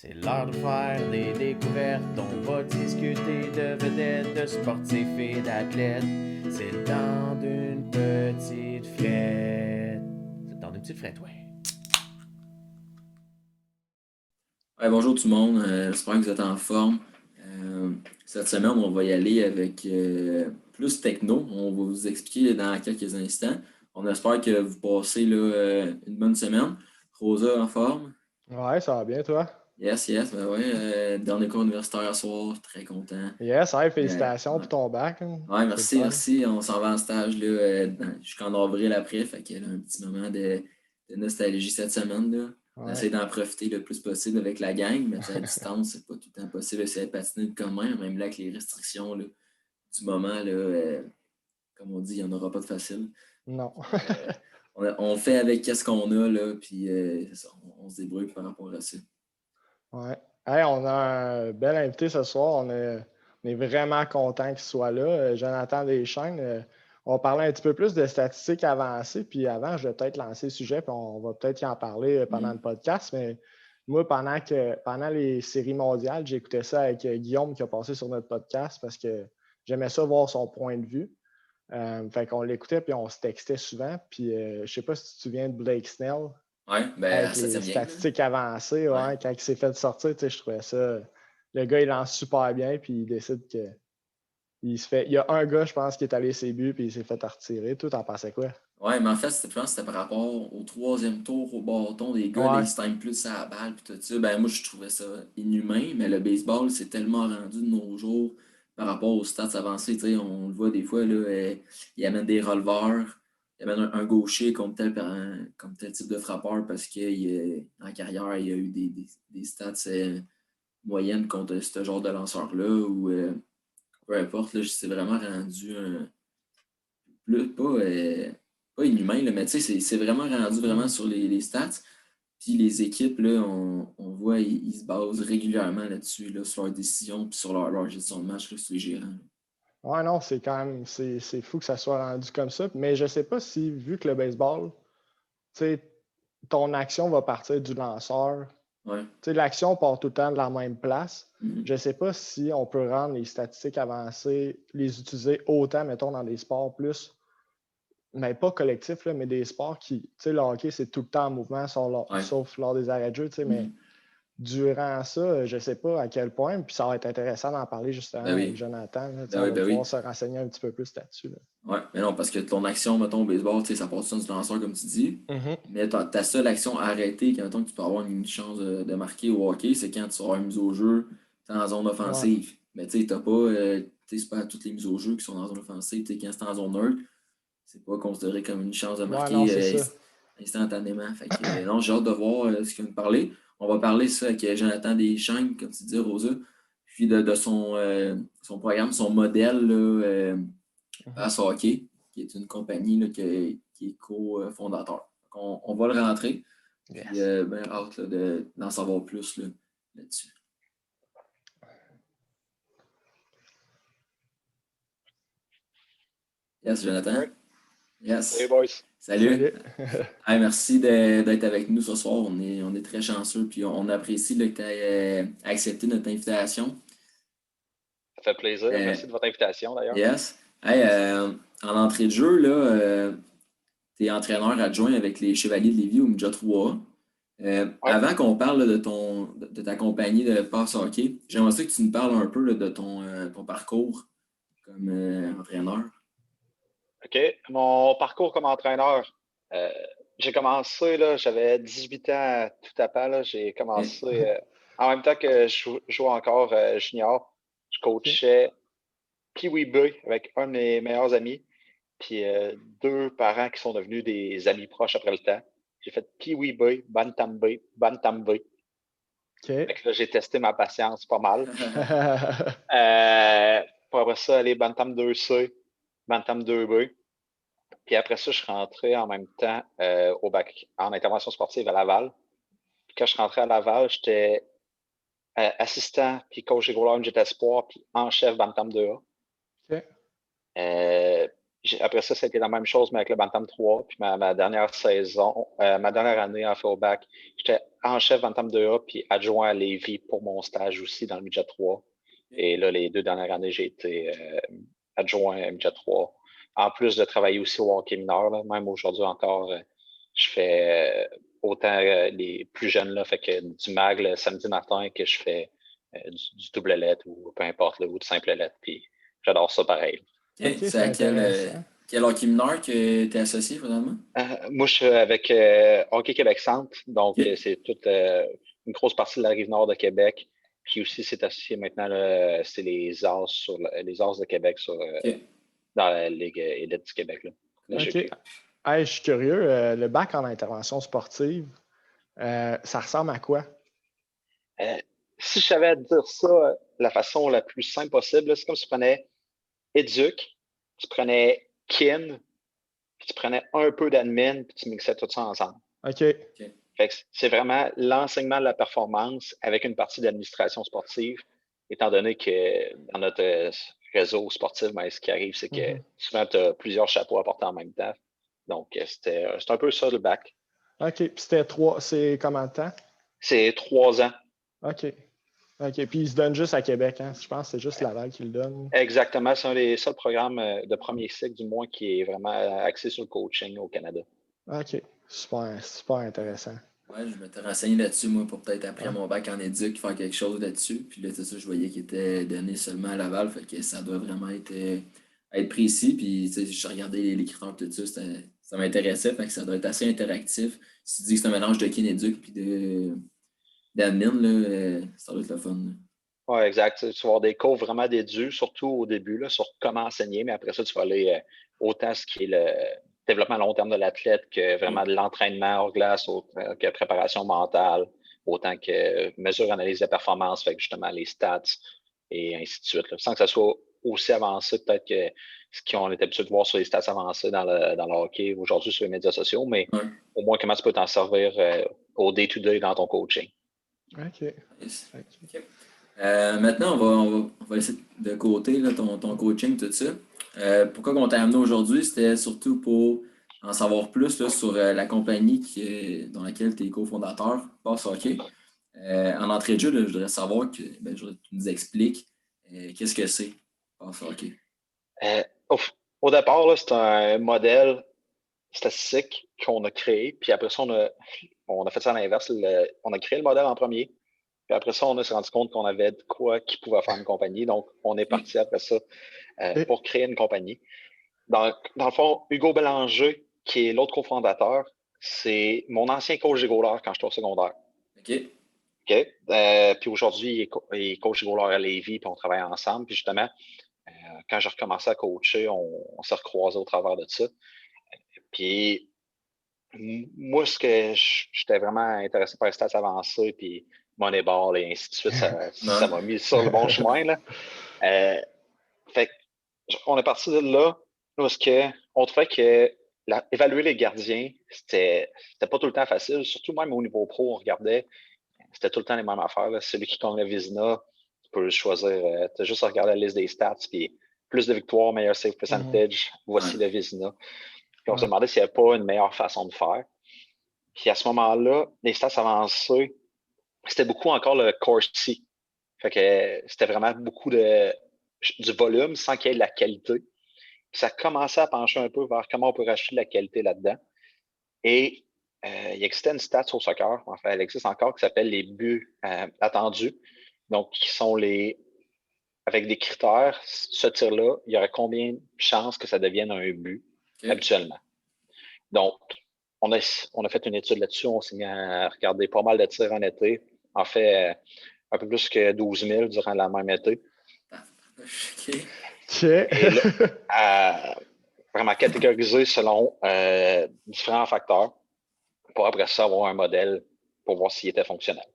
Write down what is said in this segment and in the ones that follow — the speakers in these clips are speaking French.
C'est l'heure de faire des découvertes, on va discuter de vedettes, de sportifs et d'athlètes. C'est le temps d'une petite frette. C'est le temps d'une petite frette, ouais. Ouais, bonjour tout le monde, j'espère que vous êtes en forme. Cette semaine, on va y aller avec plus techno. On va vous expliquer dans quelques instants. On espère que vous passez là, une bonne semaine. Rosa en forme? Ouais, ça va bien, toi? Yes, yes, ben ouais. Dernier cours universitaire ce soir, très content. Yes, hey, Ouais, félicitations pour ton bac, hein. ouais, C'est le merci, fun. merci. On s'en va en stage là, jusqu'en avril après. Fait qu'il y a un petit moment de nostalgie cette semaine. Là. On Ouais. essaie d'en profiter le plus possible avec la gang, mais à distance, c'est pas tout le temps possible d'essayer de patiner de commun, même là avec les restrictions là, du moment, là, comme on dit, il n'y en aura pas de facile. Non. On fait avec qu'est-ce qu'on a, là, puis c'est ça, on se débrouille par rapport à ça. Ouais. Hey, on a un bel invité ce soir. On est vraiment content qu'il soit là. Jonathan Deschênes. On va parler un petit peu plus de statistiques avancées. Puis avant, je vais peut-être lancer le sujet, puis on va peut-être y en parler pendant le podcast. Mais moi, pendant les séries mondiales, j'écoutais ça avec Guillaume qui a passé sur notre podcast parce que j'aimais ça voir son point de vue. Fait qu'on l'écoutait puis on se textait souvent. Puis je sais pas si tu te souviens de Blake Snell Ouais, ben, avec ça les tient bien. Là. statistiques avancées, Ouais. ouais, quand il s'est fait sortir, je trouvais ça. Le gars, il lance super bien, puis il décide que. Il y a un gars, je pense, qui est allé ses buts, puis il s'est fait retirer. Toi, t'en pensais quoi? Ouais, mais en fait, je pense que c'était par rapport au troisième tour au bâton des gars, là, Ouais, ils se timent plus à la balle puis tout ça. Ben moi, je trouvais ça inhumain, mais le baseball, c'est tellement rendu de nos jours par rapport aux stats avancées. Tu sais, on le voit des fois, là, ils amènent des releveurs, ils amènent un gaucher comme tel type de frappeur parce qu'en carrière, il y a eu des stats moyennes contre ce genre de lanceur-là ou peu importe, là, c'est vraiment rendu pas inhumain, là, mais tu sais, c'est vraiment rendu vraiment sur les stats. Puis les équipes, là, on voit, ils se basent régulièrement là-dessus, là, sur leurs décisions, puis sur leur gestion de match, là, sur les gérants. ouais, non, c'est quand même. C'est fou que ça soit rendu comme ça. Mais je sais pas si, vu que le baseball, tu sais, ton action va partir du lanceur. Ouais. Tu sais, l'action part tout le temps de la même place. Mhm. Je ne sais pas si on peut rendre les statistiques avancées, les utiliser autant, mettons, dans des sports plus, mais pas collectifs, là, mais des sports qui, tu sais, le hockey, c'est tout le temps en mouvement, Ouais. sauf lors des arrêts de jeu, tu sais, mais Mhm. durant ça, je ne sais pas à quel point, puis ça va être intéressant d'en parler justement Ben avec oui. Jonathan, là, tu sais, Ben on oui, va ben pouvoir oui. se renseigner un petit peu plus là-dessus. Là. Ouais, mais non, parce que ton action, mettons, au baseball, tu sais, ça part du lanceur, comme tu dis. Mhm. Mais ta seule action arrêtée, quand mettons, que tu peux avoir une chance de marquer au hockey, c'est quand tu auras une mise au jeu en zone Ouais, offensive. Mais tu sais, t'as pas, tu sais, c'est pas toutes les mises au jeu qui sont en zone offensive. Tu sais, quand c'est en zone neutre, c'est pas considéré comme une chance de ouais, non, marquer c'est ça. instantanément. Fait que, non, j'ai hâte de voir ce qu'il va nous parler. On va parler ça avec Jonathan Deschênes, comme tu dis, Rosa, puis de son programme, son modèle là, Mhm. à Hockey, qui est une compagnie là, qui est co-fondateur. On va le rentrer, puis Yes. ben, hâte là, d'en savoir plus là, là-dessus. Yes, Jonathan? Ouais. Salut, Yes. boys. Salut. Salut. Hey, merci d'être avec nous ce soir. On est très chanceux, puis on apprécie là, que tu aies accepté notre invitation. Ça fait plaisir. Euh, Merci de votre invitation, d'ailleurs. yes. Hey, en entrée de jeu, là, tu es entraîneur adjoint avec les Chevaliers de Lévis au Midget 3A. Ouais. Avant qu'on parle là, de ta compagnie de passe hockey, j'aimerais ça que tu nous parles un peu là, de ton parcours comme entraîneur. OK. Mon parcours comme entraîneur, euh, j'ai commencé, là, j'avais 18 ans tout à pas. Là, j'ai OK. commencé en même temps que je jouais encore junior. Je OK. coachais Pee-wee B avec un de mes meilleurs amis, puis deux parents qui sont devenus des amis proches après le temps. J'ai fait Pee-wee B, Bantam B, Bantam B. Fait OK. que là, j'ai testé ma patience pas mal. Pour après ça, aller Bantam 2C, Bantam 2B. Puis après ça, je suis rentré en même temps au bac en intervention sportive à Laval. Puis quand je suis rentré à Laval, j'étais assistant, puis coach des Gros Midget Espoir, puis en chef Bantam 2A. OK. Euh, après ça, ça a été la même chose, mais avec le Bantam 3. Puis ma dernière saison, ma dernière année en fait au bac, j'étais en chef Bantam 2A puis adjoint à Lévis pour mon stage aussi dans le midget 3. Et là, les 2 dernières années, j'ai été adjoint à midget 3. En plus de travailler aussi au hockey mineur, là, même aujourd'hui encore, je fais autant les plus jeunes, là, fait que du mag le samedi matin que je fais du double lettre ou peu importe, là, ou du simple lettre. Puis j'adore ça pareil. Ok, Ok, c'est à intéressant. quel hockey mineur que tu es associé, finalement? Moi, je suis avec Hockey Québec Centre, donc Ok. c'est toute une grosse partie de la rive nord de Québec. Puis aussi, c'est associé maintenant, là, c'est les As les As de Québec Ok. dans la Ligue élite du Québec, là, la OK. GQ. Hey, je suis curieux. Le bac en intervention sportive, ça ressemble à quoi? Euh, Si je savais dire ça de la façon la plus simple possible, là, c'est comme si tu prenais Éduc, tu prenais Kin, puis tu prenais un peu d'admin, puis tu mixais tout ça ensemble. OK. Fait que c'est vraiment l'enseignement de la performance avec une partie d'administration sportive, étant donné que dans notre réseau sportif, ben, ce qui arrive, c'est que Mhm. souvent, tu as plusieurs chapeaux à porter en même temps. Donc, c'est un peu ça le bac. OK. Puis c'est combien de temps? C'est 3 ans. OK. OK. Puis ils se donnent juste à Québec, hein? Je pense que c'est juste Laval qui le donne. Exactement. C'est un des seuls programmes de premier cycle, du moins, qui est vraiment axé sur le coaching au Canada. OK. Super, super intéressant. Ouais, je m'étais renseigné là-dessus, moi, pour peut-être après Ah, mon bac en éduc, faire quelque chose là-dessus. Puis là, c'est ça, je voyais qu'il était donné seulement à Laval, fait que ça doit vraiment être précis. Puis, tu sais, je regardais les critères tout ça, ça m'intéressait, fait que ça doit être assez interactif. Si tu dis que c'est un mélange de kin-éduc puis d'admin, là, ça doit être le fun. Oui, exact. Tu vas avoir des cours vraiment dédiés, surtout au début, là, sur comment enseigner, mais après ça, tu vas aller autant ce qui est le développement à long terme de l'athlète que vraiment de l'entraînement hors glace, autant que préparation mentale, autant que mesure, analyse de performance, fait que justement les stats et ainsi de suite, là. Sans que ça soit aussi avancé, peut-être que ce qu'on est habitué de voir sur les stats avancés dans le hockey aujourd'hui sur les médias sociaux, mais Ouais. au moins comment tu peux t'en servir au day-to-day dans ton coaching. OK. Yes. OK. Maintenant, on va laisser de côté là, ton coaching, tout ça. Pourquoi on t'a amené aujourd'hui? C'était surtout pour en savoir plus là, sur la compagnie dans laquelle tu es cofondateur, Pass Hockey. En entrée de jeu, là, je voudrais savoir que je voudrais que tu nous expliques qu'est-ce que c'est, Pass Hockey. Euh, au, au départ, là, c'est un modèle statistique qu'on a créé, puis après ça, on a fait ça à l'inverse. On a créé le modèle en premier, puis après ça, on s'est rendu compte qu'on avait de quoi qui pouvait faire une compagnie. Donc, on est parti après ça Et- pour créer une compagnie. Dans le fond, Hugo Bélanger, qui est l'autre cofondateur, c'est mon ancien coach des goalers quand j'étais au secondaire. OK. OK? Puis aujourd'hui, il est coach des goalers à Lévis, puis on travaille ensemble. Puis justement, quand j'ai recommencé à coacher, on s'est recroisés au travers de ça. Puis moi, ce que j'étais vraiment intéressé par les stats avancées, puis Moneyball et ainsi de suite, ça m'a mis sur le bon chemin, là. Fait on est parti de là parce qu'on trouvait que évaluer les gardiens, c'était pas tout le temps facile, surtout même au niveau pro, on regardait, c'était tout le temps les mêmes affaires, là. Celui qui gagne le Vizina, tu peux choisir, tu as juste à regarder la liste des stats, puis plus de victoires, meilleur save percentage, voici le Vizina. Puis on se demandait s'il n'y avait pas une meilleure façon de faire. Puis à ce moment-là, les stats avancées, c'était beaucoup encore le Corsi. Fait que c'était vraiment beaucoup du volume sans qu'il y ait de la qualité. Puis ça commençait à pencher un peu vers comment on peut rajouter de la qualité là-dedans. Et il existait une stat au soccer, enfin, elle existe encore, qui s'appelle les buts attendus. Donc, qui sont avec des critères, ce tir-là, il y aurait combien de chances que ça devienne un but habituellement. Donc, on a fait une étude là-dessus, on s'est mis à regarder pas mal de tirs en été. En fait, un peu plus que 12 000 durant la même été. OK. Et là, vraiment catégoriser selon différents facteurs pour après ça avoir un modèle pour voir s'il était fonctionnel.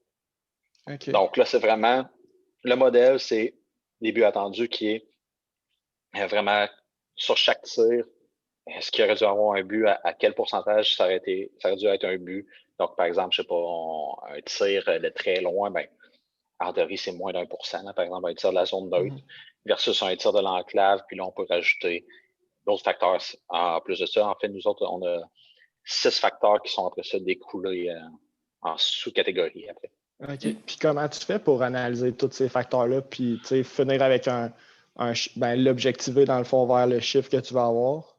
OK. Donc là, c'est vraiment le modèle, c'est les buts attendus qui est vraiment sur chaque tir. Est-ce qu'il aurait dû avoir un but? À quel pourcentage ça aurait dû être un but? Donc, par exemple, je sais pas, un tir de très loin, ben, en théorie, c'est moins d'1%. Par exemple, un tir de la zone neutre versus un tir de l'enclave. Puis là, on peut rajouter d'autres facteurs. En plus de ça, en fait, nous autres, on a 6 facteurs qui sont après ça découlés en sous-catégories après. OK. Puis comment tu fais pour analyser tous ces facteurs-là, puis finir avec l'objectiver dans le fond vers le chiffre que tu vas avoir?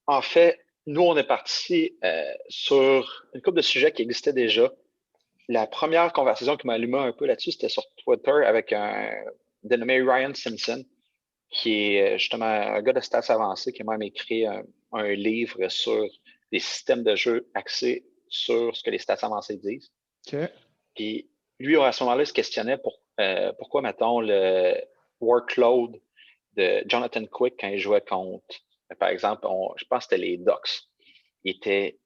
En fait, nous, on est parti sur une couple de sujets qui existaient déjà. La première conversation qui m'a allumé un peu là-dessus, c'était sur Twitter avec un dénommé Ryan Simpson, qui est justement un gars de stats avancés qui a même écrit un livre sur des systèmes de jeu axés sur ce que les stats avancés disent. OK. Puis lui, à ce moment-là, il se questionnait pourquoi, mettons, le workload de Jonathan Quick quand il jouait contre, par exemple, je pense que c'était les Ducks, il était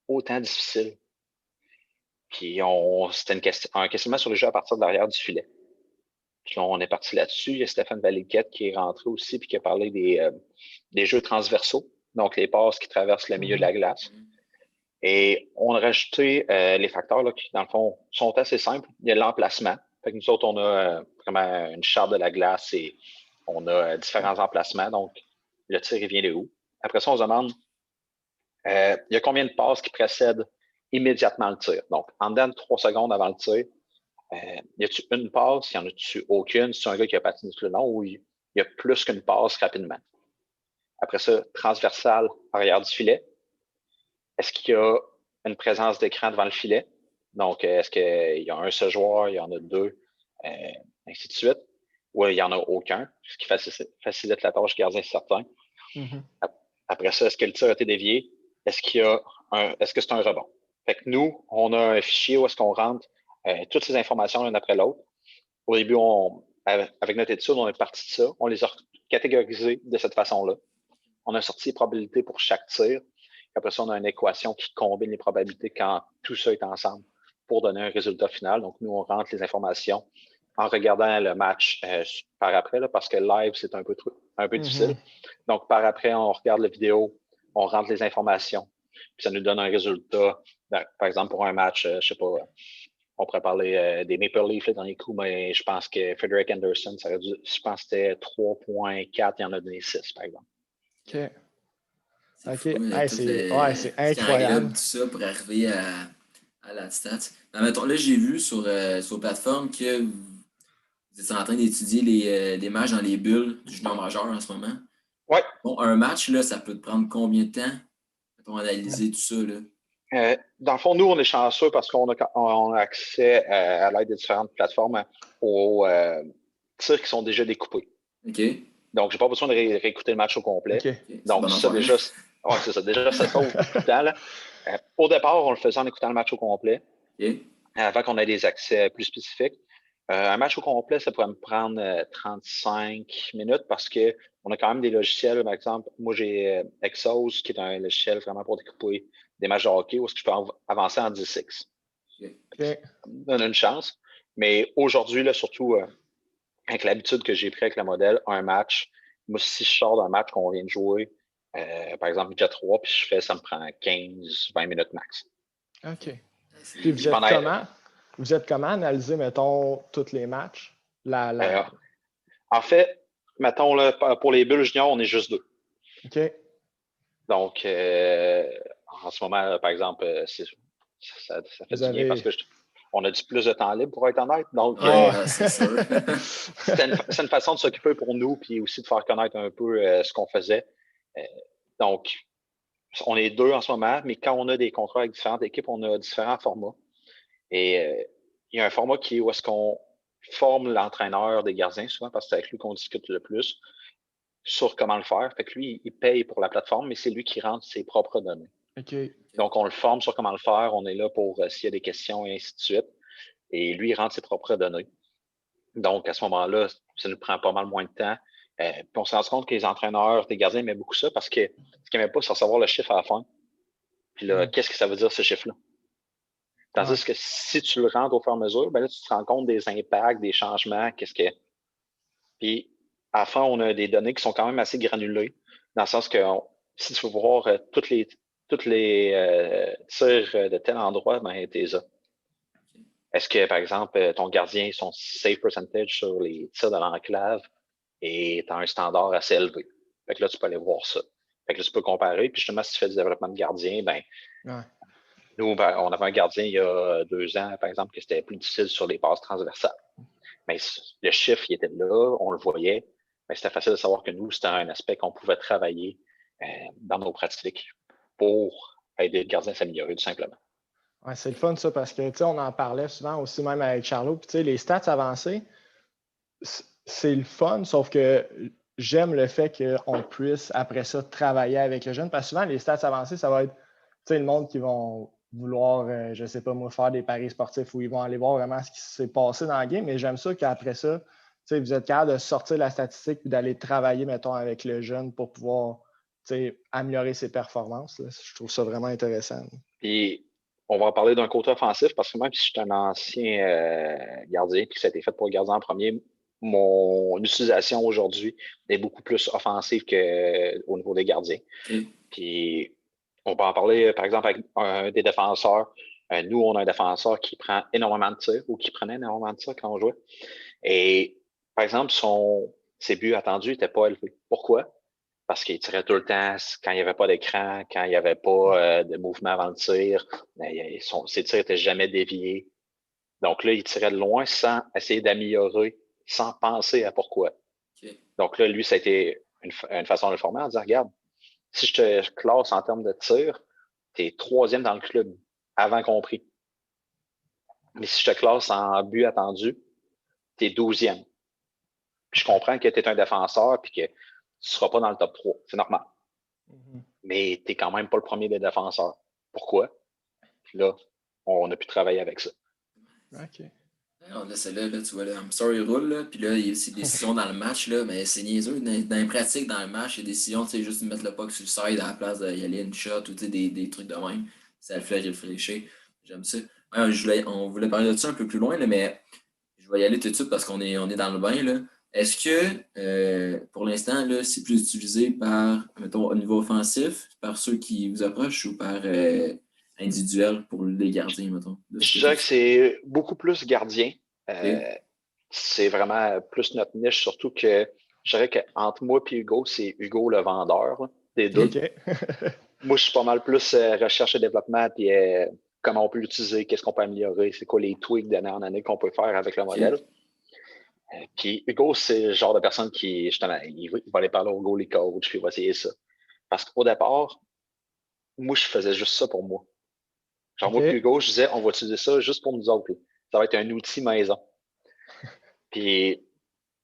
autant difficile. Puis c'était un questionnement sur le jeu à partir de l'arrière du filet. Puis on est parti là-dessus. Il y a Stéphane Valiquette qui est rentré aussi puis qui a parlé des jeux transversaux, donc les passes qui traversent le milieu de la glace. Et on a rajouté les facteurs là, qui, dans le fond, sont assez simples. Il y a l'emplacement. Fait que nous autres, on a vraiment une charte de la glace et on a différents emplacements. Donc, le tir, il vient de où? Après ça, on se demande, il y a combien de passes qui précèdent immédiatement le tir? Donc, en dedans de 3 secondes avant le tir, y a-tu une passe? Y en a-tu aucune? C'est un gars qui a patiné tout le long ou il y a plus qu'une passe rapidement? Après ça, transversal, arrière du filet. Est-ce qu'il y a une présence d'écran devant le filet? Donc, est-ce qu'il y a un seul joueur, il y en a 2, ainsi de suite? Ou il n'y en a aucun, ce qui facilite la tâche gardien certain. Mm-hmm. Après ça, est-ce que le tir a été dévié? Est-ce que c'est un rebond? Fait que nous, on a un fichier où est-ce qu'on rentre toutes ces informations l'une après l'autre. Au début, avec notre étude, on est parti de ça. On les a catégorisées de cette façon-là. On a sorti les probabilités pour chaque tir. Après ça, on a une équation qui combine les probabilités quand tout ça est ensemble pour donner un résultat final. Donc, nous, on rentre les informations en regardant le match par après, là, parce que live, c'est un peu difficile. Donc, par après, on regarde la vidéo, on rentre les informations, puis ça nous donne un résultat. Par exemple, pour un match, je sais pas, on pourrait parler des Maple Leafs dans les coups, mais je pense que Frederick Anderson, je pense que c'était 3.4, il y en a donné 6, par exemple. OK. C'est incroyable. Tout ça pour arriver à la stat. Mais mettons, là, j'ai vu sur plateforme que vous êtes en train d'étudier les matchs dans les bulles du junior majeur en ce moment. Oui. Bon, un match, là, ça peut te prendre combien de temps? Mettons, analyser tout ça, là. Dans le fond, nous, on est chanceux parce qu'on a accès à l'aide de différentes plateformes aux tirs qui sont déjà découpés. OK. Donc, j'ai pas besoin de réécouter le match au complet. Okay. Donc, ça, déjà, c'est ça. Déjà, ça sauve tout le temps. Là. Au départ, on le faisait en écoutant le match au complet. Okay. Avant qu'on ait des accès plus spécifiques. Un match au complet, ça pourrait me prendre 35 minutes parce qu'on a quand même des logiciels. Par exemple, moi, j'ai Exos, qui est un logiciel vraiment pour découper des matchs de hockey où est-ce que je peux avancer en 10x. Okay. Ça donne une chance. Mais aujourd'hui, là, surtout avec l'habitude que j'ai pris avec le modèle, un match, moi, si je sors d'un match qu'on vient de jouer, par exemple, Jet 3, puis je fais, ça me prend 15-20 minutes max. OK. Puis vous êtes comment analyser, mettons, tous les matchs? En fait, mettons, là, pour les bulles juniors, on est juste 2. OK. Donc, en ce moment, là, par exemple, ça fait du bien parce que on a du plus de temps libre, pour être honnête. Donc, c'est sûr. c'est une façon de s'occuper pour nous, puis aussi de faire connaître un peu ce qu'on faisait. Donc, on est 2 en ce moment, mais quand on a des contrats avec différentes équipes, on a différents formats. Et il y a un format où est-ce qu'on forme l'entraîneur des gardiens, souvent, parce que c'est avec lui qu'on discute le plus sur comment le faire. Fait que lui, il paye pour la plateforme, mais c'est lui qui rentre ses propres données. Okay. Donc, on le forme sur comment le faire. On est là pour s'il y a des questions et ainsi de suite. Et lui, il rentre ses propres données. Donc, à ce moment-là, ça nous prend pas mal moins de temps. Puis on se rend compte que les entraîneurs des gardiens aimaient beaucoup ça parce que ce qu'ils n'aimaient pas, c'est savoir le chiffre à la fin. Puis là, qu'est-ce que ça veut dire, ce chiffre-là? Tandis que si tu le rentres au fur et à mesure, ben là, tu te rends compte des impacts, des changements, Puis, à la fin, on a des données qui sont quand même assez granulées, dans le sens que si tu veux voir toutes les tirs de tel endroit, ben, t'es là. Est-ce que, par exemple, ton gardien, son save percentage sur les tirs de l'enclave est à un standard assez élevé? Fait que là, tu peux aller voir ça. Fait que là, tu peux comparer. Puis justement, si tu fais du développement de gardien, ben, Ouais. nous, on avait un gardien il y a 2 ans, par exemple, que c'était plus difficile sur les passes transversales. Mais le chiffre, il était là, on le voyait. Mais c'était facile de savoir que nous, c'était un aspect qu'on pouvait travailler dans nos pratiques pour aider le gardien à s'améliorer, tout simplement. Ouais, c'est le fun, ça, parce que, tu sais, on en parlait souvent aussi, même avec Charlot. Puis, tu sais, les stats avancées, c'est le fun, sauf que j'aime le fait qu'on puisse, après ça, travailler avec le jeune. Parce que souvent, les stats avancées, ça va être, tu sais, le monde qui vont vouloir, je sais pas moi, faire des paris sportifs où ils vont aller voir vraiment ce qui s'est passé dans le game. Mais j'aime ça qu'après ça, tu sais, vous êtes capable de sortir la statistique et d'aller travailler, mettons, avec le jeune pour pouvoir, tu sais, améliorer ses performances. Là. Je trouve ça vraiment intéressant. Puis, on va en parler d'un côté offensif parce que même si je suis un ancien gardien et que ça a été fait pour le gardien en premier, mon utilisation aujourd'hui est beaucoup plus offensive qu'au niveau des gardiens. Puis, on peut en parler, par exemple, avec un des défenseurs. Nous, on a un défenseur qui prend énormément de tirs ou qui prenait énormément de tirs quand on jouait. Et, par exemple, ses buts attendus n'étaient pas élevés. Pourquoi? Parce qu'il tirait tout le temps quand il n'y avait pas d'écran, quand il n'y avait pas de mouvement avant le tir. Ses tirs n'étaient jamais déviés. Donc là, il tirait de loin sans essayer d'améliorer, sans penser à pourquoi. Okay. Donc là, lui, ça a été une façon de le former en disant, regarde, si je te classe en termes de tir, tu es 3e dans le club, avant compris. Mais si je te classe en but attendu, tu es 12e. Puis je comprends que tu es un défenseur et que tu ne seras pas dans le top 3. C'est normal. Mais tu n'es quand même pas le premier des défenseurs. Pourquoi? Puis là, on a pu travailler avec ça. OK. Alors là, celle-là, là, tu vois, le hamster, il roule, là, puis là, il y a aussi des décisions dans le match, là, mais c'est niaiseux. Dans les pratiques, dans le match, il y a des décisions, tu sais, juste de mettre le puck sur le side à la place d'y aller une shot ou des trucs de même. Ça le fait réfléchir. J'aime ça. Ouais, on voulait parler de ça un peu plus loin, là, mais je vais y aller tout de suite parce qu'on est dans le bain, là. Est-ce que, pour l'instant, là, c'est plus utilisé par, mettons, au niveau offensif, par ceux qui vous approchent ou par individuel pour les gardiens, mettons? Je dirais que c'est beaucoup plus gardien. Okay. C'est vraiment plus notre niche, surtout que je dirais qu'entre moi et Hugo, c'est Hugo le vendeur là, des deux. Okay. Moi, je suis pas mal plus recherche et développement, puis comment on peut l'utiliser, qu'est-ce qu'on peut améliorer, c'est quoi les tweaks d'année en année qu'on peut faire avec le modèle. Puis Hugo, c'est le genre de personne qui, justement, il va aller parler au Hugo, les coachs, puis il va essayer ça. Parce qu'au départ, moi, je faisais juste ça pour moi. Genre, moi puis Hugo, je disais, on va utiliser ça juste pour nous autres. Ça va être un outil maison. Puis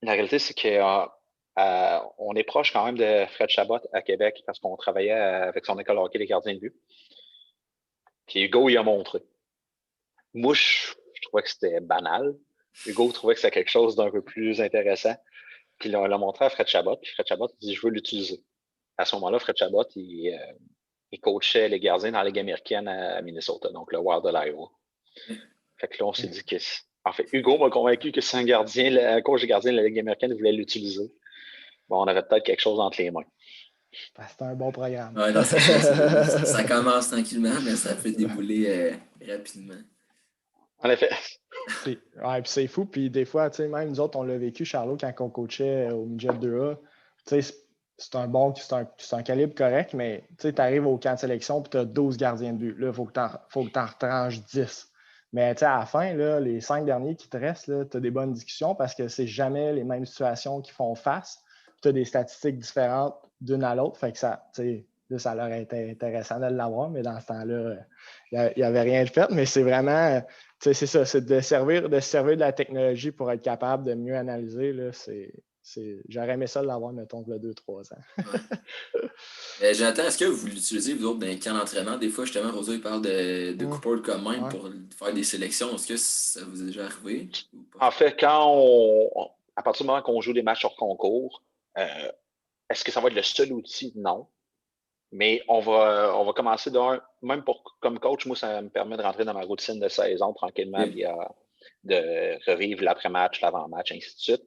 la réalité, c'est qu'on est proche quand même de Fred Chabot à Québec parce qu'on travaillait avec son école hockey les gardiens de but. Puis Hugo, il a montré. Moi, je trouvais que c'était banal. Hugo trouvait que c'était quelque chose d'un peu plus intéressant. Puis on l'a montré à Fred Chabot. Puis Fred Chabot dit, je veux l'utiliser. À ce moment-là, Fred Chabot, il coachait les gardiens dans la Ligue américaine à Minnesota, donc le Wild de l'Iowa. Fait que là, on s'est dit que... En fait, Hugo m'a convaincu que si un coach de gardien de la Ligue américaine voulait l'utiliser, bon, on avait peut-être quelque chose entre les mains. C'est un bon programme. Ouais, non, ça commence tranquillement, mais ça peut débouler rapidement. En effet. Ouais, puis c'est fou. Puis des fois, tu sais, même nous autres, on l'a vécu, Charlot, quand on coachait au midget 2A. Tu sais, c'est un calibre correct, mais tu arrives au camp de sélection et tu as 12 gardiens de but. Là, il faut que tu en retranches 10. Mais à la fin, là, les 5 derniers qui te restent, tu as des bonnes discussions parce que c'est jamais les mêmes situations qui font face. Tu as des statistiques différentes d'une à l'autre. Fait que ça leur été intéressant de l'avoir, mais dans ce temps-là, il n'y avait rien de fait. Mais c'est vraiment, c'est ça, c'est de servir de la technologie pour être capable de mieux analyser. Là, j'aurais aimé ça de l'avoir, mettons, il y a 2-3 ans. Jonathan, est-ce que vous l'utilisez, vous autres, dans les camps d'entraînement? Des fois, justement, Rosa, il parle de coupeurs de commande pour faire des sélections. Est-ce que ça vous est déjà arrivé? En fait, à partir du moment qu'on joue des matchs hors concours, est-ce que ça va être le seul outil? Non. Mais on va commencer même comme coach, moi, ça me permet de rentrer dans ma routine de saison tranquillement, puis de revivre l'après-match, l'avant-match, ainsi de suite.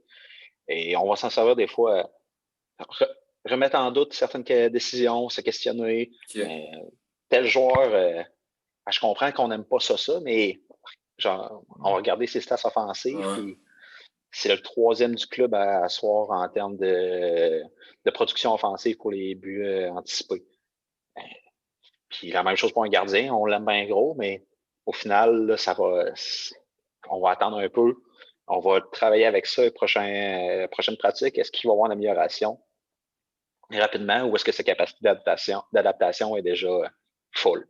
Et on va s'en servir des fois, remettre en doute certaines décisions, se questionner. Tel joueur, je comprends qu'on n'aime pas ça, mais genre, on va regarder ses stats offensives, puis c'est le 3e du club à soir en termes de production offensive pour les buts anticipés. Puis la même chose pour un gardien, on l'aime bien gros, mais au final, là, on va attendre un peu. On va travailler avec ça prochaine pratique. Est-ce qu'il va y avoir une amélioration rapidement ou est-ce que sa capacité d'adaptation est déjà full?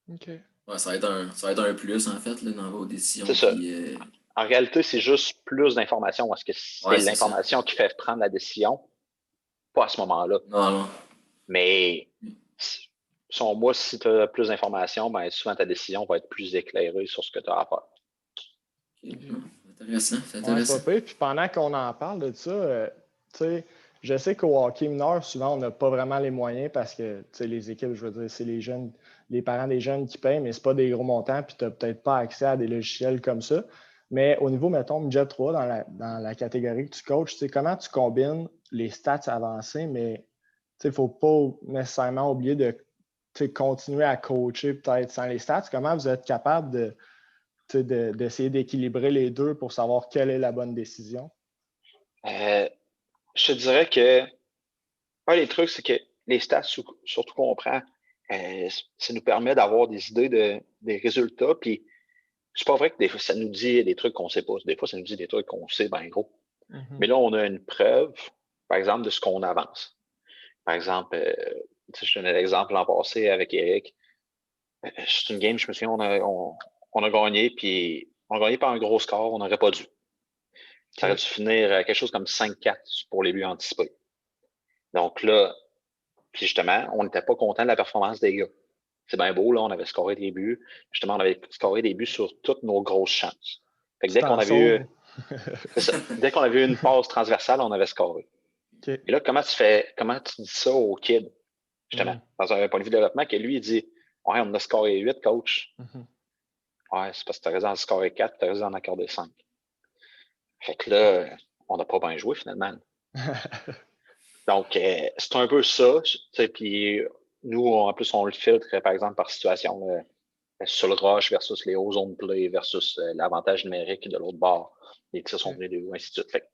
OK. Ouais, ça va être un plus, en fait, là, dans vos décisions. C'est ça. Puis, En réalité, c'est juste plus d'informations. Est-ce que c'est l'information qui fait prendre la décision? Pas à ce moment-là. Non. Mais selon moi, si tu as plus d'informations, ben, souvent ta décision va être plus éclairée sur ce que tu as à faire. Intéressant. Ouais, c'est pas pire. Puis pendant qu'on en parle de ça, tu sais, je sais qu'au hockey mineur, souvent, on n'a pas vraiment les moyens parce que les équipes, je veux dire, c'est les jeunes, les parents des jeunes qui payent, mais ce pas des gros montants, puis tu n'as peut-être pas accès à des logiciels comme ça. Mais au niveau, mettons, Midget 3, dans la catégorie que tu coaches, comment tu combines les stats avancées, mais il ne faut pas nécessairement oublier de continuer à coacher peut-être sans les stats. Comment vous êtes capable d'essayer d'équilibrer les deux pour savoir quelle est la bonne décision? Je te dirais que un des trucs, c'est que les stats, surtout qu'on prend, ça nous permet d'avoir des idées des résultats. Puis c'est pas vrai que des fois, ça nous dit des trucs qu'on sait pas. Des fois, ça nous dit des trucs qu'on sait, ben gros. Mm-hmm. Mais là, on a une preuve, par exemple, de ce qu'on avance. Par exemple, je donnais l'exemple l'an passé avec Eric. C'est une game, je me souviens, on a gagné, puis on a gagné par un gros score, on n'aurait pas dû. Ça aurait dû finir quelque chose comme 5-4 pour les buts anticipés. Donc là, puis justement, on n'était pas content de la performance des gars. C'est bien beau, là, on avait scoré des buts. Justement, on avait scoré des buts sur toutes nos grosses chances. Fait que dès qu'on avait eu une passe transversale, on avait scoré. Okay. Et là, comment tu dis ça au kid, justement, dans un point de vue de développement, que lui, il dit ouais, on a scoré 8, coach. Ouais, c'est parce que tu as raison d'en scorer 4, tu as raison d'en accorder 5. Fait que là, on n'a pas bien joué finalement. Donc, c'est un peu ça. Puis nous, en plus, on le filtre, par exemple, par situation. Sur le rush versus les hauts zones play versus l'avantage numérique de l'autre bord. Les tirs sont venus de où, ainsi de suite. Fait que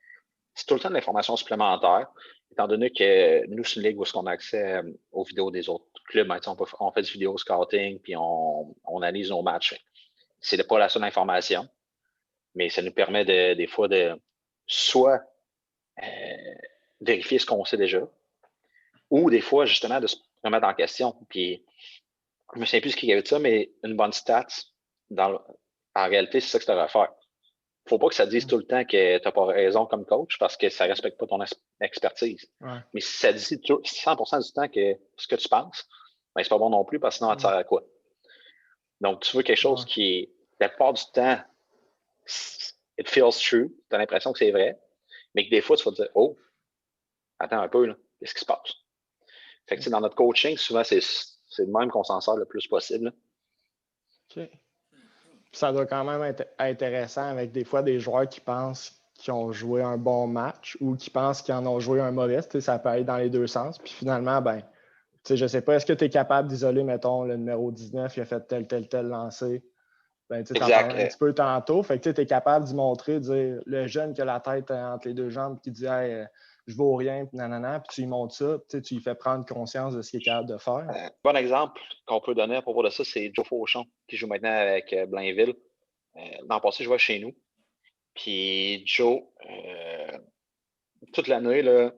c'est tout le temps de l'information supplémentaire, étant donné que nous, c'est une ligue où on a accès aux vidéos des autres clubs. On fait du vidéo scouting, puis on analyse nos matchs. C'est pas la seule information, mais ça nous permet des fois de soit vérifier ce qu'on sait déjà, ou des fois, justement, de se remettre en question. Puis, je me souviens plus ce qu'il y avait de ça, mais une bonne stat, en réalité, c'est ça que tu as à faire. Il ne faut pas que ça te dise tout le temps que tu n'as pas raison comme coach parce que ça ne respecte pas ton expertise. Ouais. Mais si ça dit 100% du temps que ce que tu penses, ben, c'est pas bon non plus parce que sinon, ça te sert à quoi? Donc, tu veux quelque chose qui, la plupart du temps, it feels true. Tu as l'impression que c'est vrai, mais que des fois, tu vas te dire, oh, attends un peu, là, qu'est-ce qui se passe? Fait que, dans notre coaching, souvent, c'est le même qu'on s'en sort le plus possible. OK. Ça doit quand même être intéressant avec des fois des joueurs qui pensent qu'ils ont joué un bon match ou qui pensent qu'ils en ont joué un mauvais. Ça peut aller dans les deux sens. Puis finalement, ben, je ne sais pas, est-ce que tu es capable d'isoler, mettons, le numéro 19, il a fait tel lancer. Ben, tu en parlais un petit peu tantôt. Fait que tu es capable d'y montrer, de dire le jeune qui a la tête entre les deux jambes qui dit hey, je vaux rien, puis nanana, puis tu lui montres ça, tu lui fais prendre conscience de ce qu'il est capable de faire. Bon exemple qu'on peut donner à propos de ça, c'est Joe Fauchon, qui joue maintenant avec Blainville. L'an passé, je jouais chez nous. Puis Joe, toute l'année, là,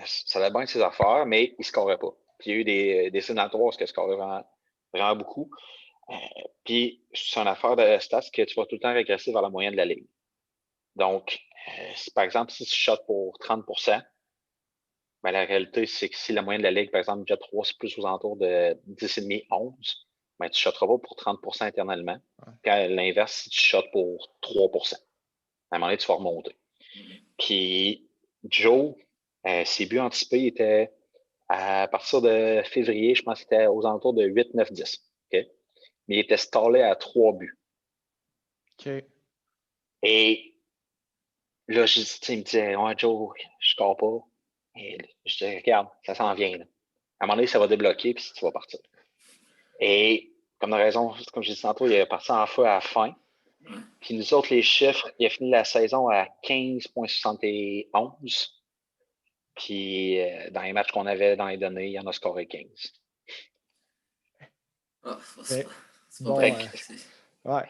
ça allait bien de ses affaires, mais il ne scorait pas. Puis il y a eu des sénatoires parce qu'il scorait vraiment, vraiment beaucoup. Puis c'est une affaire de stats que tu vas tout le temps régresser vers la moyenne de la ligue. Donc, par exemple, si tu shots pour 30%, ben, la réalité, c'est que si la moyenne de la ligue, par exemple, déjà 3, c'est plus aux alentours de 10,5, 11, ben, tu ne shotteras pas pour 30% internellement. Puis à l'inverse, si tu shots pour 3%, à un moment donné, tu vas remonter. Puis Joe, ses buts anticipés étaient à partir de février, je pense que c'était aux alentours de 8, 9, 10. Okay? Mais il était stallé à 3 buts. Okay. Et là, il me disait, ouais, Joe, je ne score pas. Et je disais, regarde, ça s'en vient. Là. À un moment donné, ça va débloquer, puis tu vas partir. Et comme de raison, comme je disais tantôt, il est parti en feu à la fin. Puis nous autres, les chiffres, il a fini la saison à 15,71. Puis dans les matchs qu'on avait dans les données, il en a scoré 15. Ah, Mais, c'est bon, pas ouais.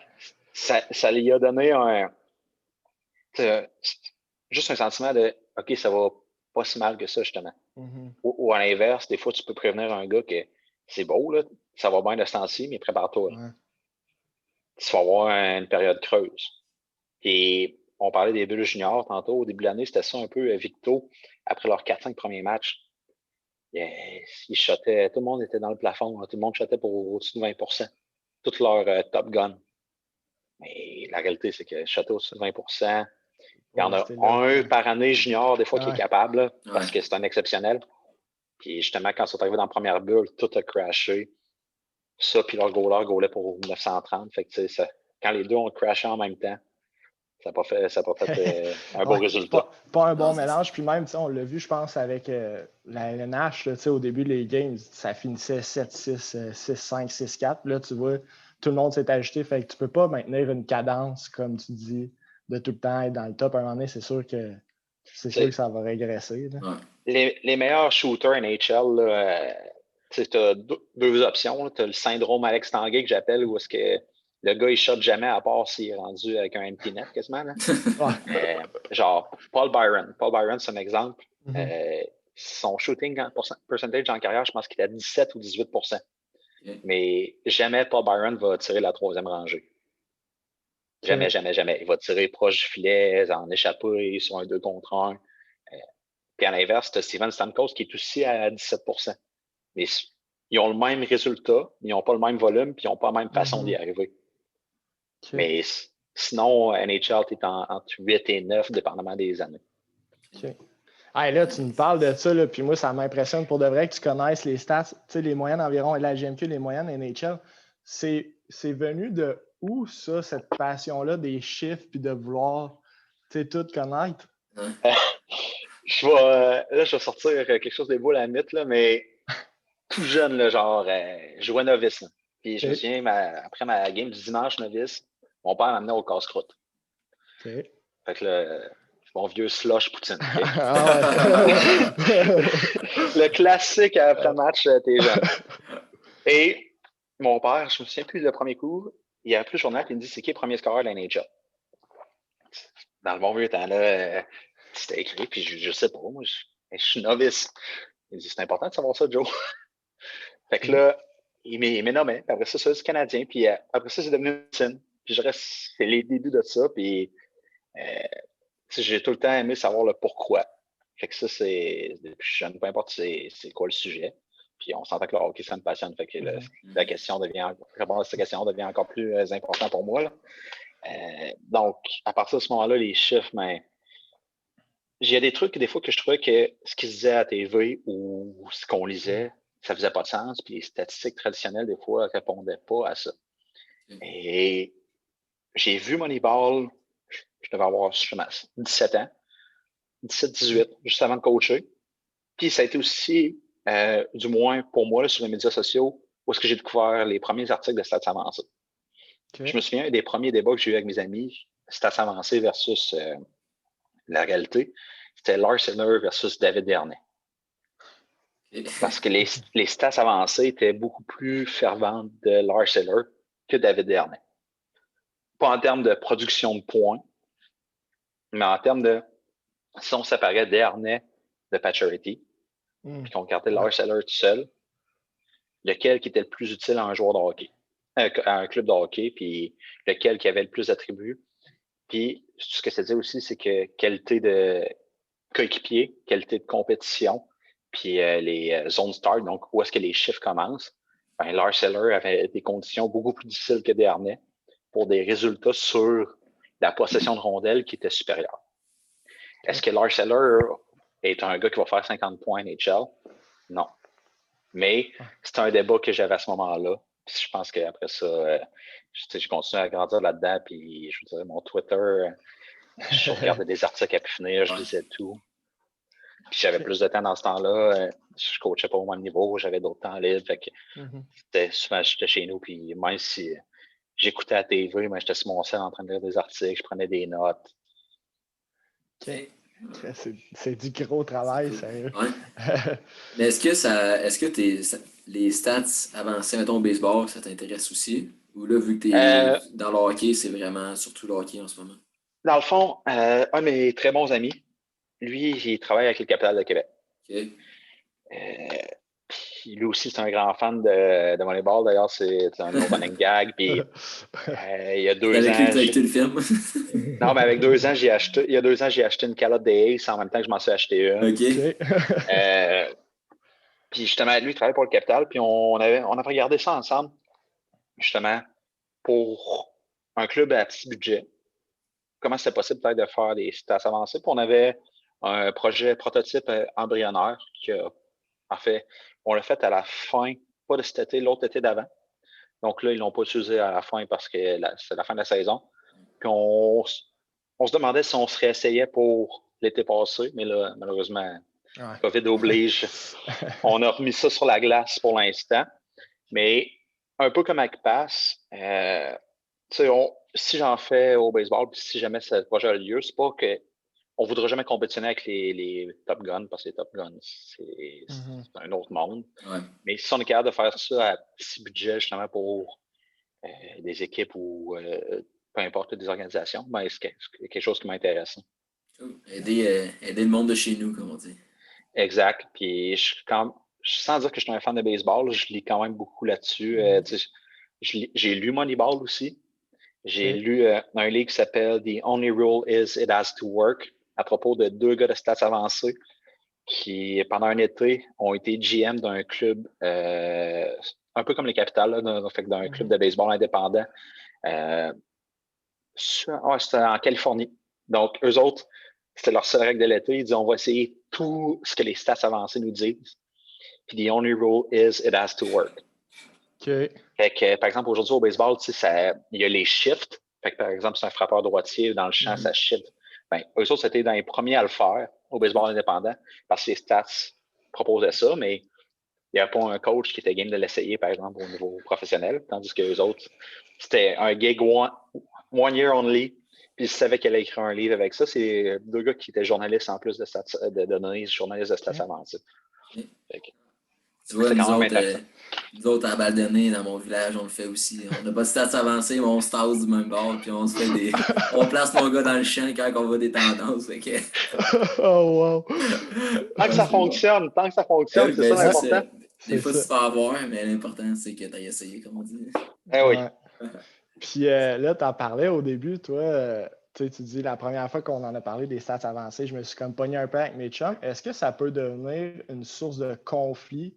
Ça lui a donné juste un sentiment de OK, ça va pas si mal que ça, justement. Mhm. Ou à l'inverse, des fois, tu peux prévenir un gars que c'est beau, là, ça va bien de ce temps-ci, mais prépare-toi. Ouais. Tu vas avoir une période creuse. Et on parlait des Bulls juniors tantôt. Au début de l'année, c'était ça un peu Victo. Après leurs 4-5 premiers matchs, ils shottaient, tout le monde était dans le plafond. Tout le monde shottait pour au-dessus de 20%. Toutes leurs top guns. Mais la réalité, c'est que shotter au-dessus de 20%, il y en a un par année junior, des fois, qui est capable, là, parce que c'est un exceptionnel. Puis justement, quand ils sont arrivés dans la première bulle, tout a crashé. Ça, puis leur goaler goalait pour 930. Fait que, tu sais, quand les deux ont crashé en même temps, ça n'a pas fait un beau résultat. Pas un bon mélange. Puis même, on l'a vu, je pense, avec la LNH, là, au début, les games, ça finissait 7-6, 6-5, 6-4. Là, tu vois, tout le monde s'est ajouté. Fait que tu peux pas maintenir une cadence, comme tu dis, de tout le temps être dans le top. À un moment donné, c'est sûr que ça va régresser. Là. Les meilleurs shooters NHL, tu as deux options. Tu as le syndrome Alex Tanguay que j'appelle, où est-ce que le gars, il shot jamais à part s'il est rendu avec un empty net quasiment. Là. Genre, Paul Byron. Paul Byron, c'est un exemple. Son shooting percentage en carrière, je pense qu'il est à 17 ou 18%. Mais jamais Paul Byron va tirer la troisième rangée. Jamais, jamais, jamais. Il va tirer proche du filet, en échappée, sur un 2 contre 1. Puis à l'inverse, tu as Steven Stamkos qui est aussi à 17%. Mais ils ont le même résultat, ils n'ont pas le même volume, puis ils n'ont pas la même façon d'y arriver. Mais sinon, NHL, tu es entre 8 et 9, dépendamment des années. Hey, là, tu me parles de ça, là, puis moi, ça m'impressionne pour de vrai que tu connaisses les stats, tu sais, les moyennes environ, la GMQ, les moyennes NHL. C'est venu de où, ça, cette passion-là des chiffres, puis de vouloir, tu sais, tout connaître? Je vais sortir quelque chose des boules à mythe, là, mais tout jeune, là, genre, je jouais novice. Là. Puis je me souviens, après ma game du dimanche novice, mon père m'amenait au casse-croûte. Fait que là, mon vieux slush poutine. Le classique après-match, t'es jeune. Et mon père, je me souviens plus le premier coup, il a appelé le journal et il me dit c'est qui le premier scoreur de la NHL? Dans le bon vieux temps, là, c'était écrit, puis je sais pas, moi, je suis novice. Il dit c'est important de savoir ça, Joe. Fait que là, il m'est nommé. Après ça, c'est Canadien. Puis après ça, c'est devenu Poutine. Puis je reste, c'est les débuts de ça. Puis j'ai tout le temps aimé savoir le pourquoi. Fait que ça, c'est depuis jeune, peu importe c'est quoi le sujet. Puis on s'entend que le hockey, ça me passionne. Fait que répondre à cette question devient encore plus important pour moi. Là. Donc, à partir de ce moment-là, les chiffres, mais il y a des trucs des fois que je trouvais que ce qu'ils disaient à la TV ou ce qu'on lisait, ça faisait pas de sens. Puis les statistiques traditionnelles, des fois, ne répondaient pas à ça. Et j'ai vu Moneyball, je devais avoir 17 ans, 17-18, juste avant de coacher. Puis ça a été aussi, du moins pour moi, là, sur les médias sociaux, où est-ce que j'ai découvert les premiers articles de stats avancés. Je me souviens des premiers débats que j'ai eu avec mes amis, stats avancés versus la réalité, c'était Lars Eller versus David Dernay. Parce que les stats avancées étaient beaucoup plus ferventes de Lars Eller que David Dernay. Pas en termes de production de points, mais en termes de, si on séparait Dernay de Pacioretty, puis qu'on regardait Lars Eller tout seul, lequel qui était le plus utile à un joueur de hockey, à un club de hockey, puis lequel qui avait le plus d'attributs. Puis ce que ça dit aussi, c'est que qualité de coéquipier, qualité de compétition, puis les zones start, donc où est-ce que les chiffres commencent, ben, Lars Eller avait des conditions beaucoup plus difficiles que Dernay pour des résultats sur la possession de rondelles qui était supérieure. Est-ce que Lars Eller est un gars qui va faire 50 points NHL? Non. Mais c'est un débat que j'avais à ce moment-là. Puis je pense qu'après ça, je continue à grandir là-dedans. Puis je vous dirais, mon Twitter, je regardais des articles à pu finir, je lisais tout. Puis j'avais plus de temps dans ce temps-là. Je coachais pas au même niveau, j'avais d'autres temps libres. Fait que souvent, j'étais chez nous. Puis même si j'écoutais la TV, mais j'étais sur mon sel en train de lire des articles, je prenais des notes. OK. C'est du gros travail, C'est cool. sérieux. Ouais. Mais est-ce que les stats avancées, mettons, au baseball, ça t'intéresse aussi? Ou là, vu que t'es dans le hockey, c'est vraiment surtout le hockey en ce moment? Dans le fond, un de mes très bons amis, lui, il travaille avec le Capital de Québec. OK. Puis lui aussi, c'est un grand fan de volleyball. D'ailleurs, c'est un de nos running gags. Puis il y a 2 Avec ans. lui que t'as écouté le film? Non, mais avec 2 ans, il y a 2 ans, j'ai acheté une calotte des Aces en même temps que je m'en suis acheté une. OK. Puis justement, lui, il travaille pour le Capital. Puis on avait regardé ça ensemble, justement, pour un club à petit budget. Comment c'était possible peut-être de faire des stats avancées. Puis on avait un projet prototype embryonnaire qui a, en fait, on l'a fait à la fin, pas de cet été, l'autre été d'avant. Donc là, ils ne l'ont pas utilisé à la fin parce que c'est la fin de la saison. Puis on se demandait si on se réessayait pour l'été passé, mais là, malheureusement, COVID oblige. On a remis ça sur la glace pour l'instant. Mais un peu comme avec Pass, si j'en fais au baseball, puis si jamais ce projet a lieu, c'est pas que on ne voudra jamais compétitionner avec les Top Guns, parce que les Top Guns, c'est un autre monde. Ouais. Mais si on est capable de faire ça à petit budget, justement, pour des équipes ou peu importe, des organisations, ben, c'est quelque chose qui m'intéresse. Aider le monde de chez nous, comme on dit. Exact. Puis, sans dire que je suis un fan de baseball, je lis quand même beaucoup là-dessus. J'ai lu Moneyball aussi. J'ai lu un livre qui s'appelle The Only Rule Is It Has to Work, à propos de 2 gars de stats avancés qui, pendant un été, ont été GM d'un club, un peu comme les Capitals, d'un club de baseball indépendant. C'était en Californie. Donc, eux autres, c'était leur seule règle de l'été. Ils disaient, on va essayer tout ce que les stats avancés nous disent. Puis, the only rule is it has to work. Okay. Fait que, par exemple, aujourd'hui au baseball, il y a les shifts. Fait que, par exemple, c'est un frappeur droitier dans le champ, ça shift. Ben, eux autres, c'était dans les premiers à le faire au baseball indépendant parce que les stats proposaient ça, mais il n'y avait pas un coach qui était game de l'essayer, par exemple, au niveau professionnel, tandis que les autres, c'était un gig one year only, puis ils savaient qu'elle allait écrire un livre avec ça. C'est 2 gars qui étaient journalistes en plus de données, journalistes de stats avancés. Tu vois, nous autres, à Baldonné, dans mon village, on le fait aussi. On n'a pas de stats avancés, mais on se tasse du même bord, puis on se fait on place mon gars dans le champ quand on voit des tendances. Oh, wow! Tant que ça fonctionne, c'est ça l'important. Des fois, tu te fais avoir, mais l'important, c'est que tu aies essayé, comme on dit. Oui. Puis là, tu en parlais au début, toi. Tu dis la première fois qu'on en a parlé des stats avancées, je me suis comme pogné un peu avec mes chums. Est-ce que ça peut devenir une source de conflit?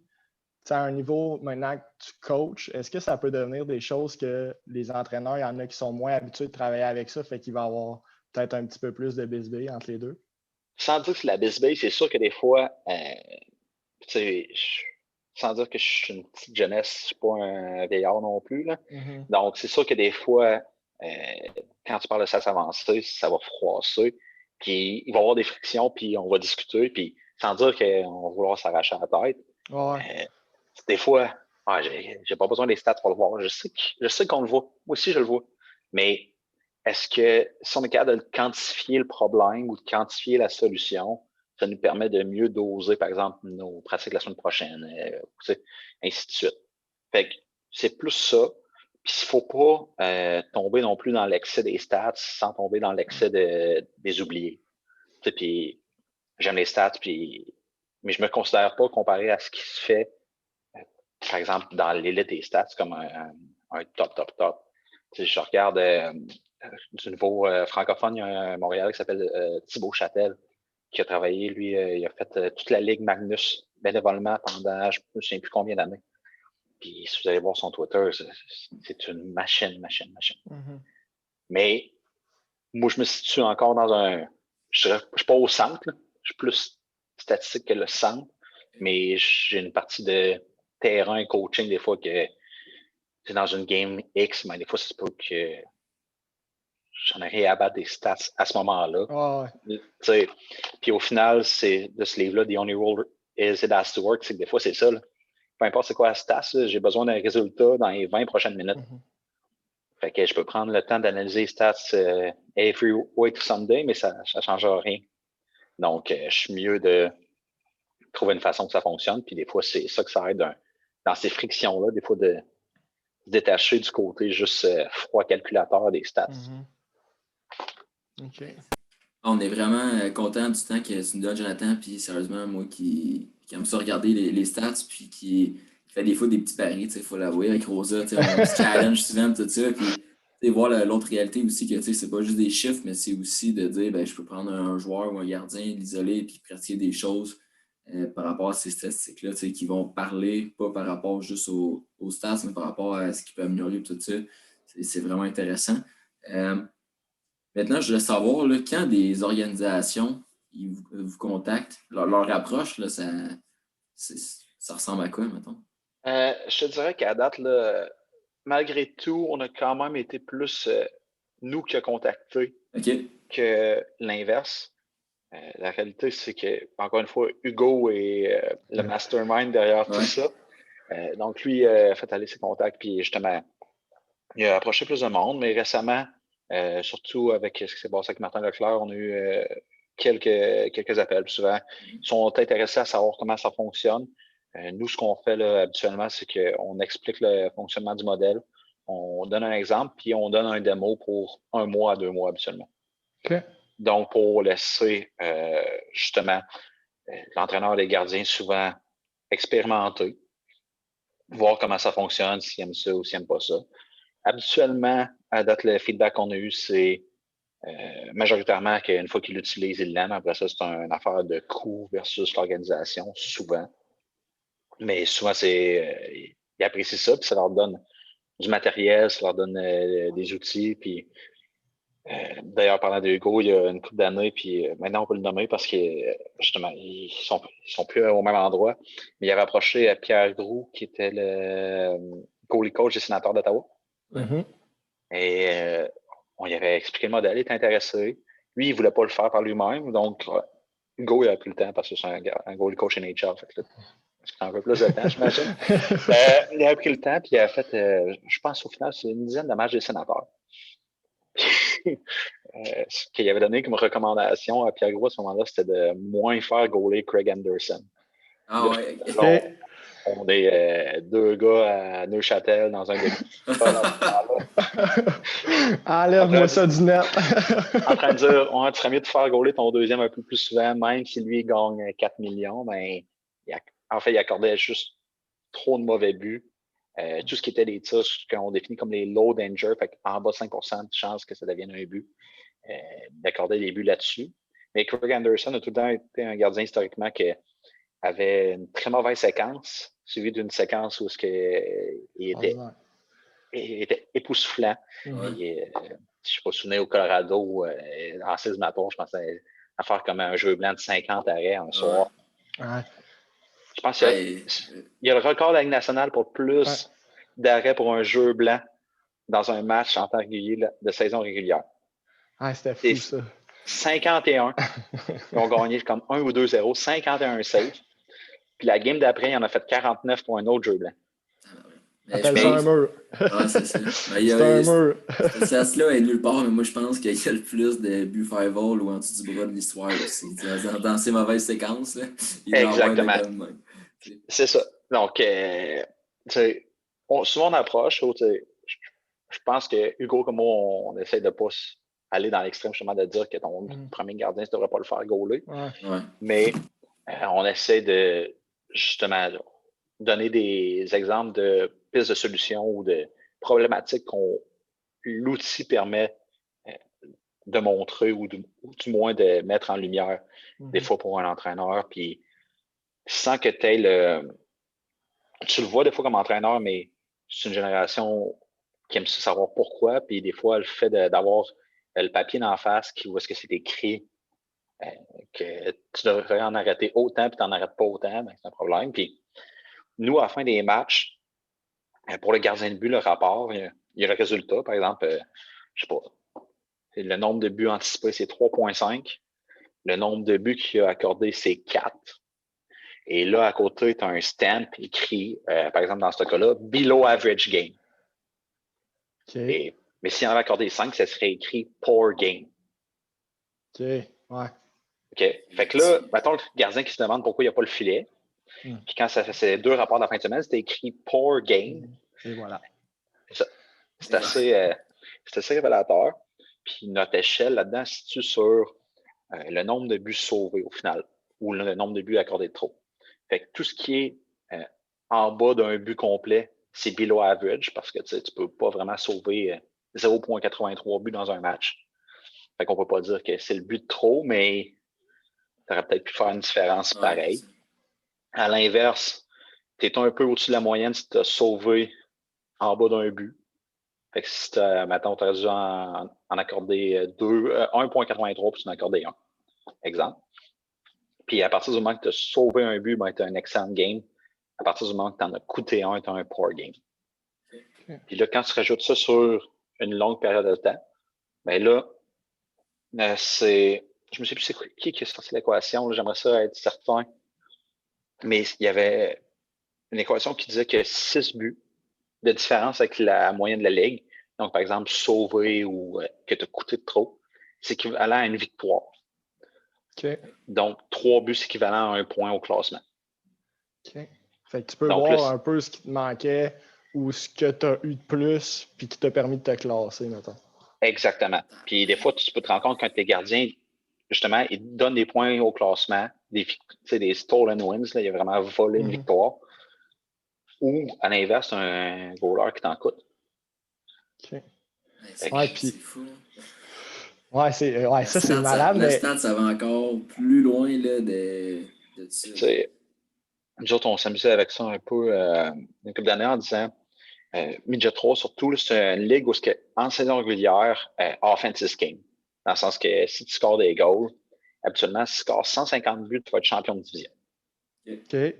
À un niveau maintenant que tu coaches, est-ce que ça peut devenir des choses que les entraîneurs, il y en a qui sont moins habitués de travailler avec ça, fait qu'il va y avoir peut-être un petit peu plus de bisbille entre les deux? Sans dire que c'est la bisbille, c'est sûr que des fois, sans dire que je suis une petite jeunesse, je ne suis pas un vieillard non plus. Là. Donc, c'est sûr que des fois, quand tu parles de stats avancées, ça va froisser. Puis, il va y avoir des frictions, puis on va discuter. Puis, sans dire qu'on va vouloir s'arracher la tête. Des fois, j'ai pas besoin des stats pour le voir. Je sais qu'on le voit. Moi aussi, je le vois. Mais est-ce que si on est capable de quantifier le problème ou de quantifier la solution, ça nous permet de mieux doser, par exemple, nos pratiques la semaine prochaine, ainsi de suite. Fait que c'est plus ça. Puis il faut pas tomber non plus dans l'excès des stats sans tomber dans l'excès des oubliés. Puis j'aime les stats, mais je me considère pas comparé à ce qui se fait, par exemple, dans l'élite des stats, comme un top. Je regarde du niveau francophone, il y a un Montréal qui s'appelle Thibaut Châtel, qui a travaillé, lui, il a fait toute la Ligue Magnus bénévolement pendant je ne sais plus combien d'années. Puis si vous allez voir son Twitter, c'est une machine. Mais moi, je me situe encore dans je ne suis pas au centre, là. Je suis plus statistique que le centre, mais j'ai une partie de terrain coaching des fois que c'est dans une game X, mais des fois, ça se peut que j'en ai rien à battre des stats à ce moment-là. Puis au final, c'est de ce livre-là, The Only Rule Is It Has to Work, c'est que des fois, c'est ça. Là. Peu importe c'est quoi la stats, j'ai besoin d'un résultat dans les 20 prochaines minutes. Fait que je peux prendre le temps d'analyser les stats every week Sunday, mais ça ne changera rien. Donc, je suis mieux de trouver une façon que ça fonctionne. Puis des fois, c'est ça que ça aide dans ces frictions-là, des fois de se détacher du côté juste froid calculateur des stats. OK. On est vraiment content du temps que tu nous donnes, Jonathan. Puis sérieusement, moi qui aime ça regarder les stats, puis qui fait des fois des petits paris, il faut l'avouer, avec Rosa, on se challenge souvent, tout ça. Puis voir l'autre réalité aussi, que c'est pas juste des chiffres, mais c'est aussi de dire, je peux prendre un joueur ou un gardien, l'isoler, puis pratiquer des choses par rapport à ces statistiques-là, qui vont parler, pas par rapport juste aux stats, mais par rapport à ce qui peut améliorer, tout ça. C'est vraiment intéressant. Maintenant, je voulais savoir, là, quand des organisations vous contactent, leur approche, là, ça ressemble à quoi, mettons? Je te dirais qu'à date, là, malgré tout, on a quand même été plus nous qui a contacté que l'inverse. La réalité, c'est que, encore une fois, Hugo est le mastermind derrière tout ça. Donc, lui, a fait aller ses contacts, puis justement, il a approché plus de monde, mais récemment, surtout avec ce qui s'est passé avec Martin Leclerc, on a eu quelques appels. Puis souvent, ils sont intéressés à savoir comment ça fonctionne. Nous, ce qu'on fait là, habituellement, c'est qu'on explique le fonctionnement du modèle, on donne un exemple, puis on donne un démo pour 1 mois à 2 mois habituellement. OK. Donc, pour laisser justement l'entraîneur des gardiens souvent expérimenter, voir comment ça fonctionne, s'il aime ça ou s'il n'aime pas ça. Habituellement, à date, le feedback qu'on a eu, c'est majoritairement qu'une fois qu'ils l'utilisent, ils l'aiment. Après ça, c'est une affaire de coût versus l'organisation, souvent. Mais souvent, ils apprécient ça, puis ça leur donne du matériel, ça leur donne des outils. Puis, d'ailleurs, parlant de Hugo, il y a une couple d'années, puis maintenant on peut le nommer parce que justement, ils sont plus au même endroit. Mais il avait approché Pierre Groux, qui était le goalie coach des Sénateurs d'Ottawa. Et on lui avait expliqué le modèle, il était intéressé. Lui, il ne voulait pas le faire par lui-même. Donc, Hugo, il a pris le temps parce que c'est un goalie coach NHL. C'est un peu plus de temps, j'imagine. Il a pris le temps, puis il a fait, je pense au final, c'est une dizaine de matchs des Sénateurs. Ce qu'il avait donné comme recommandation à Pierre Gros à ce moment-là, c'était de moins faire goaler Craig Anderson. Ah ouais. On est 2 gars à Neuchâtel dans un début. Enlève-moi ça du net. En train de dire, tu serait mieux de faire goaler ton deuxième un peu plus souvent, même si lui gagne 4 millions. Ben, il accordait juste trop de mauvais buts. Tout ce qui était des tirs qu'on définit comme les low danger, fait en bas de 5% de chance que ça devienne un but, d'accorder des buts là-dessus. Mais Craig Anderson a tout le temps été un gardien historiquement qui avait une très mauvaise séquence, suivie d'une séquence où il était époustouflant. Je ne sais pas, souvenir au Colorado, en 6 matons, je pensais à faire comme un jeu blanc de 50 arrêts un soir. Je pense qu'il y a le record de la Ligue nationale pour plus d'arrêts pour un jeu blanc dans un match en temps régulier de saison régulière. C'était fou, ça. 51. Ils ont gagné comme 1 ou 2-0, 51 saves. Puis la game d'après, il en a fait 49 pour un autre jeu blanc. Appelle ça un mur. C'est ça. C'est un mur. Ça là est nulle part, mais moi je pense qu'il y a le plus de buts five-all ou en dessous du bras de l'histoire aussi. Dans ces mauvaises séquences, là, exactement. C'est ça. Donc, souvent on approche. Je pense que Hugo comme moi, on essaie de ne pas aller dans l'extrême justement de dire que ton premier gardien, tu ne devrais pas le faire gauler. Mais on essaie de justement donner des exemples de pistes de solutions ou de problématiques l'outil permet de montrer ou du moins de mettre en lumière des fois pour un entraîneur. Puis sans que tu aies tu le vois des fois comme entraîneur, mais c'est une génération qui aime savoir pourquoi. Puis des fois, le fait d'avoir le papier d'en face où est-ce que c'est écrit que tu devrais en arrêter autant puis tu n'en arrêtes pas autant, ben, c'est un problème. Puis nous, à la fin des matchs, pour le gardien de but, le rapport, il y a le résultat. Par exemple, je sais pas, le nombre de buts anticipés, c'est 3,5. Le nombre de buts qu'il a accordé, c'est 4. Et là, à côté, tu as un stamp écrit, par exemple, dans ce cas-là, below average game. Okay. Et Mais s'il en avait accordé 5, ça serait écrit poor game. OK, ouais. OK. Fait que là, mettons le gardien qui se demande pourquoi il n'y a pas le filet. Puis quand ça fait ces 2 rapports de la fin de semaine, c'était écrit poor game. Et voilà. C'est assez révélateur. Puis notre échelle là-dedans se situe sur le nombre de buts sauvés au final, ou le nombre de buts accordés de trop. Fait que tout ce qui est en bas d'un but complet, c'est below average, parce que tu ne peux pas vraiment sauver 0,83 buts dans un match. Fait qu'on ne peut pas dire que c'est le but de trop, mais tu aurais peut-être pu faire une différence pareille. À l'inverse, tu es un peu au-dessus de la moyenne si tu as sauvé en bas d'un but. Fait que si mettons, tu aurais dû en accorder 1,83 puis tu en as accordé 1. Exemple. Puis à partir du moment que tu as sauvé un but, ben, tu as un excellent game. À partir du moment que tu en as coûté un, tu as un poor game. Okay. Puis là, quand tu rajoutes ça sur une longue période de temps, ben là, je ne sais plus c'est qui a sorti l'équation, j'aimerais ça être certain. Mais il y avait une équation qui disait que 6 buts de différence avec la moyenne de la ligue, donc par exemple sauvé ou que tu as coûté de trop, c'est équivalent à une victoire. Okay. Donc 3 buts, c'est équivalent à 1 point au classement. OK. Fait que tu peux voir un peu ce qui te manquait ou ce que tu as eu de plus puis qui t'a permis de te classer, mettons. Exactement. Puis des fois, tu peux te rendre compte qu'un de tes gardiens, justement, il te donne des points au classement, des stolen wins, là, il a vraiment volé une victoire. Ou, à l'inverse, un goaler qui t'en coûte. OK. C'est fou. Ouais, ça, c'est malade. Le stade, ça va encore plus loin là, de ça. Nous autres, on s'amusait avec ça un peu une couple d'années en disant Midget 3, surtout, c'est une ligue où, en saison régulière, offensive game. Dans le sens que si tu scores des goals, habituellement, si tu scores 150 buts, tu vas être champion de division. OK.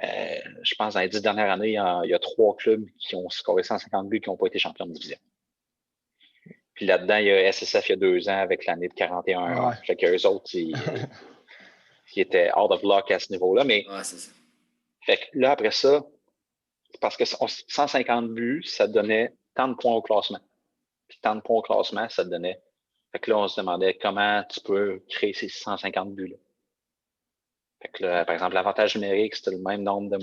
Je pense que dans les 10 dernières années, il y a 3 clubs qui ont scoré 150 buts qui n'ont pas été champions de division. Puis là-dedans, il y a SSF il y a 2 ans avec l'année de 41. Ouais. Fait qu'eux autres, ils étaient out of luck à ce niveau-là. Mais c'est ça. Fait que là, après ça, parce que 150 buts, ça donnait tant de points au classement. Puis tant de points au classement, ça donnait. Fait que là, on se demandait comment tu peux créer ces 150 buts-là. Fait que là, par exemple, l'avantage numérique, c'était le même nombre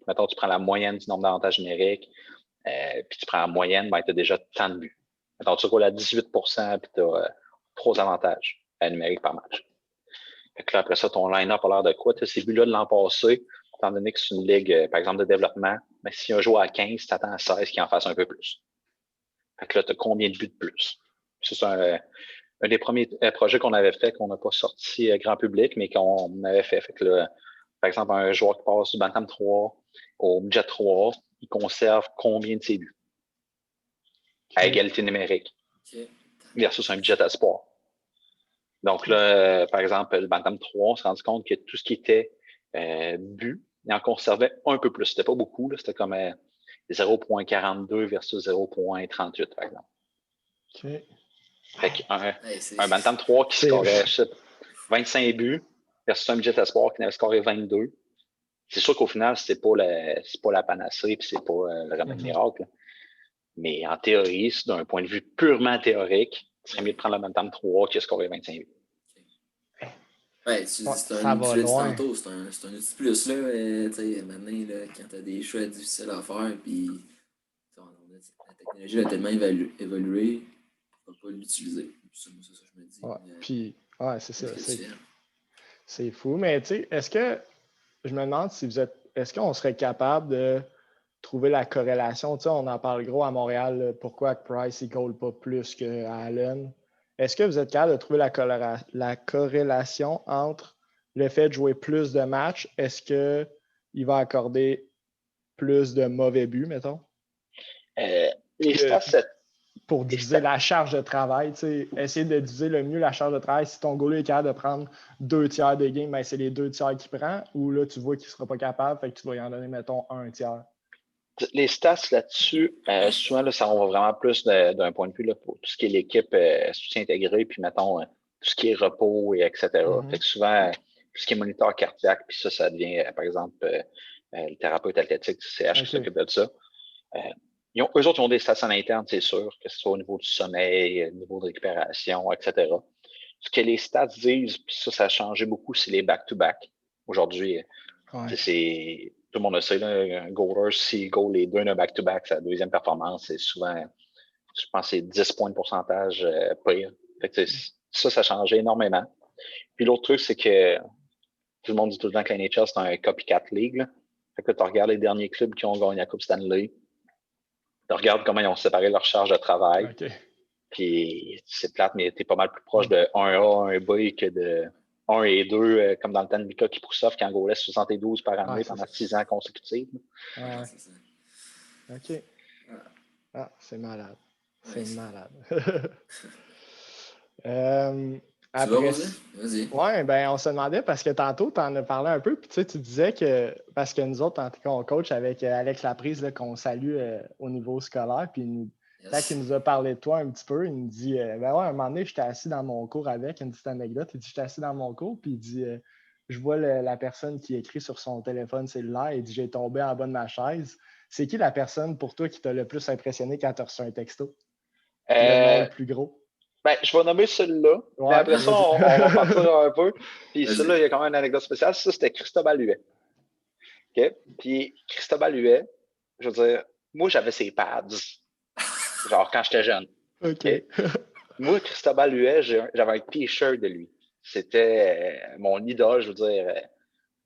mettons, tu prends la moyenne du nombre d'avantages numériques, puis tu prends la moyenne, ben, tu as déjà tant de buts. Mettons, tu roules à 18 puis tu as 3 avantages numériques par match. Fait que là, après ça, ton line-up a l'air de quoi? Tu as ces buts-là de l'an passé, étant donné que c'est une ligue, par exemple, de développement, mais si un joueur à 15, tu attends à 16 qu'il en fasse un peu plus. Fait que là, tu as combien de buts de plus? C'est un des premiers projets qu'on avait fait, qu'on n'a pas sorti grand public, mais qu'on avait fait. Fait que là, par exemple, un joueur qui passe du Bantam 3 au Midget 3, il conserve combien de ses buts? À égalité numérique. Versus un Midget à sport. Donc là, par exemple, le Bantam 3, on s'est rendu compte que tout ce qui était but, il en conservait un peu plus. C'était pas beaucoup, là, c'était comme 0,42 versus 0,38, par exemple. OK. Fait qu'un Bantam 3 qui scorait 25 buts versus un Midget Espoir qui n'avait scoré 22. C'est sûr qu'au final, c'est pas la panacée puis c'est pas le remède miracle. Mais en théorie, d'un point de vue purement théorique, il serait mieux de prendre le Bantam 3 qui a scoré 25 buts. Ouais, c'est un outil tantôt, c'est un outil plus là, maintenant, là, quand tu as des choix difficiles à faire, puis la technologie a tellement évolué, pourquoi pas l'utiliser? C'est ça que je me dis. Ouais, puis, c'est ça. C'est fou, mais tu sais, est-ce que, je me demande si est-ce qu'on serait capable de trouver la corrélation? Tu sais, on en parle gros à Montréal, là, pourquoi Price ne goal pas plus qu'à Allen? Est-ce que vous êtes capable de trouver la corrélation entre le fait de jouer plus de matchs? Est-ce qu'il va accorder plus de mauvais buts, mettons? Les stats, pour diviser la charge de travail, tu sais, essayer de diviser le mieux la charge de travail. Si ton goaler est capable de prendre 2 tiers des games, ben c'est les 2 tiers qu'il prend, ou là, tu vois qu'il ne sera pas capable, fait que tu vas y en donner, mettons, 1 tiers. Les stats là-dessus, souvent, là, ça on va vraiment plus d'un point de vue là, pour tout ce qui est l'équipe soutien intégré, puis mettons tout ce qui est repos et etc. Fait que souvent, tout ce qui est moniteur cardiaque, puis ça devient, par exemple, le thérapeute athlétique du CH qui s'occupe de ça. eux autres, ils ont des stats en interne, c'est sûr, que ce soit au niveau du sommeil, au niveau de récupération, etc. Ce que les stats disent, puis ça a changé beaucoup, c'est les back-to-back. Aujourd'hui, c'est tout le monde le sait, là, un goaler, s'il goal les deux d'un back-to-back, sa deuxième performance, c'est souvent, je pense, c'est 10 points de pourcentage pire. Fait que ça a changé énormément. Puis l'autre truc, c'est que tout le monde dit tout le temps que la NHL, c'est un copycat league. Là. Fait que tu regardes les derniers clubs qui ont gagné la Coupe Stanley. Tu regardes comment ils ont séparé leur charge de travail. OK. Puis c'est plate, mais tu es pas mal plus proche de 1A, 1B que de 1 et 2, comme dans le temps de Mika Kiproussov qui en gaulait 72 par année pendant 6 ans consécutifs. Ouais. C'est ça. OK. Ah, c'est malade. C'est malade. Tu veux, vas-y. Oui, ben on se demandait parce que tantôt, tu en as parlé un peu, puis tu disais que, parce que nous autres, quand on coach avec Alex Laprise, là, qu'on salue au niveau scolaire, puis quand il nous a parlé de toi un petit peu, il nous dit, ben ouais, un moment donné, j'étais assis dans mon cours avec, une petite anecdote, il dit, j'étais assis dans mon cours, puis il dit, je vois la personne qui écrit sur son téléphone cellulaire, il dit, j'ai tombé en bas de ma chaise. C'est qui la personne pour toi qui t'a le plus impressionné quand tu as reçu un texto? Le nom le plus gros? Ben, je vais nommer celui-là, mais après ça, on va partir un peu. Puis celui-là, il y a quand même une anecdote spéciale. Ça, c'était Cristobal Huet. OK? Puis Cristobal Huet, je veux dire, moi, j'avais ses pads, genre quand j'étais jeune. OK. Moi, Cristobal Huet, j'avais un T-shirt de lui. C'était mon idole, je veux dire,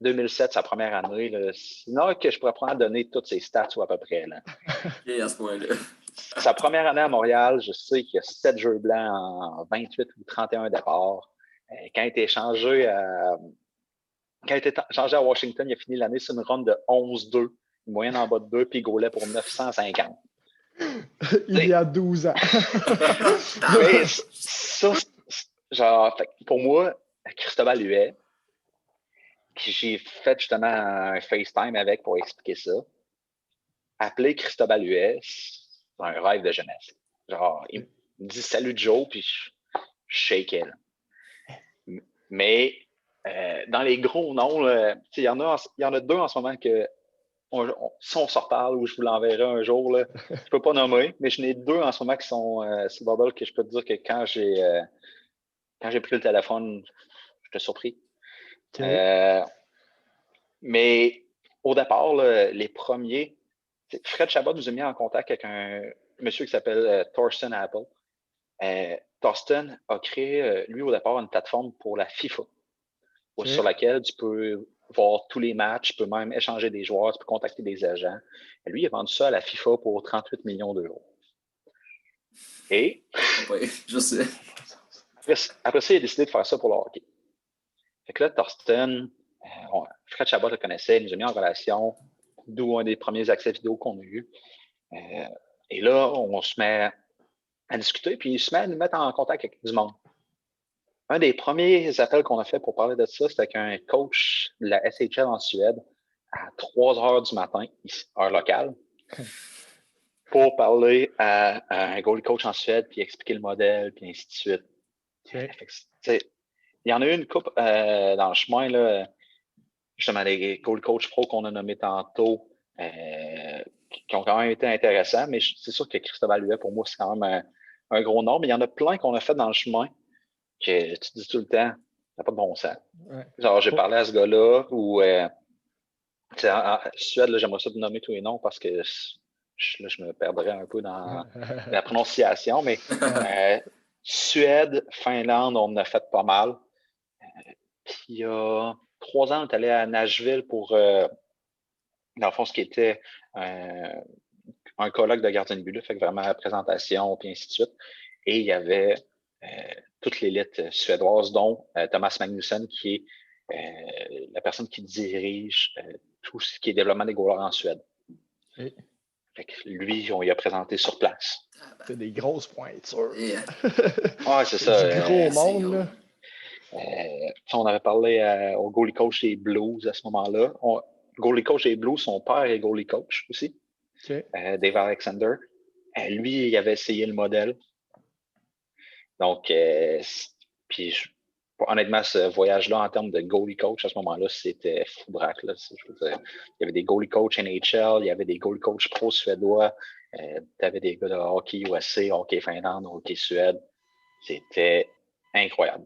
2007, sa première année. Là. Sinon, que je pourrais prendre à donner toutes ses stats ou à peu près. Là. OK, à ce point-là. Sa première année à Montréal, je sais qu'il y a 7 jeux blancs en 28 ou 31 départs. Quand il a été changé à Washington, il a fini l'année sur une run de 11-2, une moyenne en bas de 2, puis il gaulait pour 950. Il y a 12 ans. Mais ça, genre, pour moi, Cristobal Huet, j'ai fait justement un FaceTime avec pour expliquer ça. Appeler Cristobal Huet, c'est un rêve de jeunesse. Genre, il me dit salut Joe, puis je shakais. Mais dans les gros noms, il y en a deux en ce moment que si on se reparle ou je vous l'enverrai un jour, là, je peux pas nommer, mais j'en ai deux en ce moment qui sont sur Bubble que je peux te dire que quand j'ai pris le téléphone, j'étais surpris. Okay. Mais au départ, là, les premiers, Fred Chabot nous a mis en contact avec un monsieur qui s'appelle Thorsten Apple. Thorsten a créé, lui, au départ, une plateforme pour la FIFA, sur laquelle tu peux voir tous les matchs, tu peux même échanger des joueurs, tu peux contacter des agents. Et lui, il a vendu ça à la FIFA pour 38 millions d'euros. Et oui, je sais. Après ça, il a décidé de faire ça pour le hockey. Fait que là, Thorsten, Fred Chabot le connaissait, il nous a mis en relation, d'où un des premiers accès vidéo qu'on a eu. Et là, on se met à discuter, puis il se met à nous mettre en contact avec du monde. Un des premiers appels qu'on a fait pour parler de ça, c'était avec un coach de la SHL en Suède à 3 heures du matin, heure locale, pour parler à un goalie coach en Suède, puis expliquer le modèle, puis ainsi de suite. Il y en a eu une couple dans le chemin, là, justement, les goalie coach pro qu'on a nommés tantôt, qui ont quand même été intéressants, mais c'est sûr que Cristobal Huet, pour moi, c'est quand même un gros nom, mais il y en a plein qu'on a fait dans le chemin que tu dis tout le temps, ça n'a pas de bon sens. Ouais. Genre, j'ai parlé à ce gars-là, ou en Suède, là, j'aimerais ça te nommer tous les noms parce que là, je me perdrais un peu dans la prononciation, mais Suède, Finlande, on en a fait pas mal. Puis il y a 3 ans, on est allé à Nashville pour, dans le fond, ce qui était un colloque de gardien de but, là, fait que vraiment la présentation, puis ainsi de suite. Et il y avait toute l'élite suédoise, dont Thomas Magnusson, qui est la personne qui dirige tout ce qui est développement des goalers en Suède. Oui. Fait que lui, on y a présenté sur place. C'est des grosses pointures. Ouais, c'est ça. Du gros monde, là. On avait parlé au goalie coach des Blues à ce moment-là. Goalie coach des Blues, son père est goalie coach aussi. Okay. Dave Alexander. Lui, il avait essayé le modèle. Donc, puis honnêtement, ce voyage-là, en termes de goalie coach, à ce moment-là, c'était fou braque. Là, je veux dire, il y avait des goalie coach NHL, il y avait des goalie coach pro suédois, Tu avais des gars de hockey USA, hockey Finlande, hockey Suède. C'était incroyable.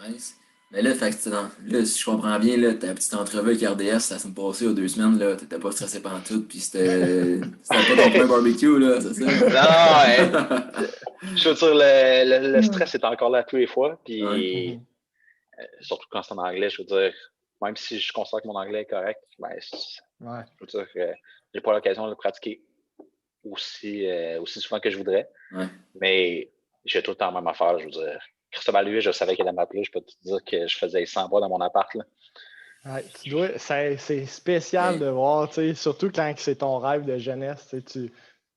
Nice. Mais là, fait que, là, si je comprends bien, là, ta petite entrevue avec RDS la semaine passée, aux 2 semaines, là, t'étais pas stressé pendant tout, puis c'était pas ton premier barbecue, là, c'est ça? Non, je veux dire, le stress est encore là tous les fois, puis surtout quand c'est en anglais, je veux dire, même si je considère que mon anglais est correct, ben, je veux dire, j'ai pas l'occasion de le pratiquer aussi souvent que je voudrais. Ouais. Mais j'ai tout le temps la même affaire, je veux dire. Cristobal, lui, je savais qu'il allait m'appeler. Je peux te dire que je faisais 100 pas dans mon appart. Là. Ouais, c'est spécial de voir, surtout quand c'est ton rêve de jeunesse.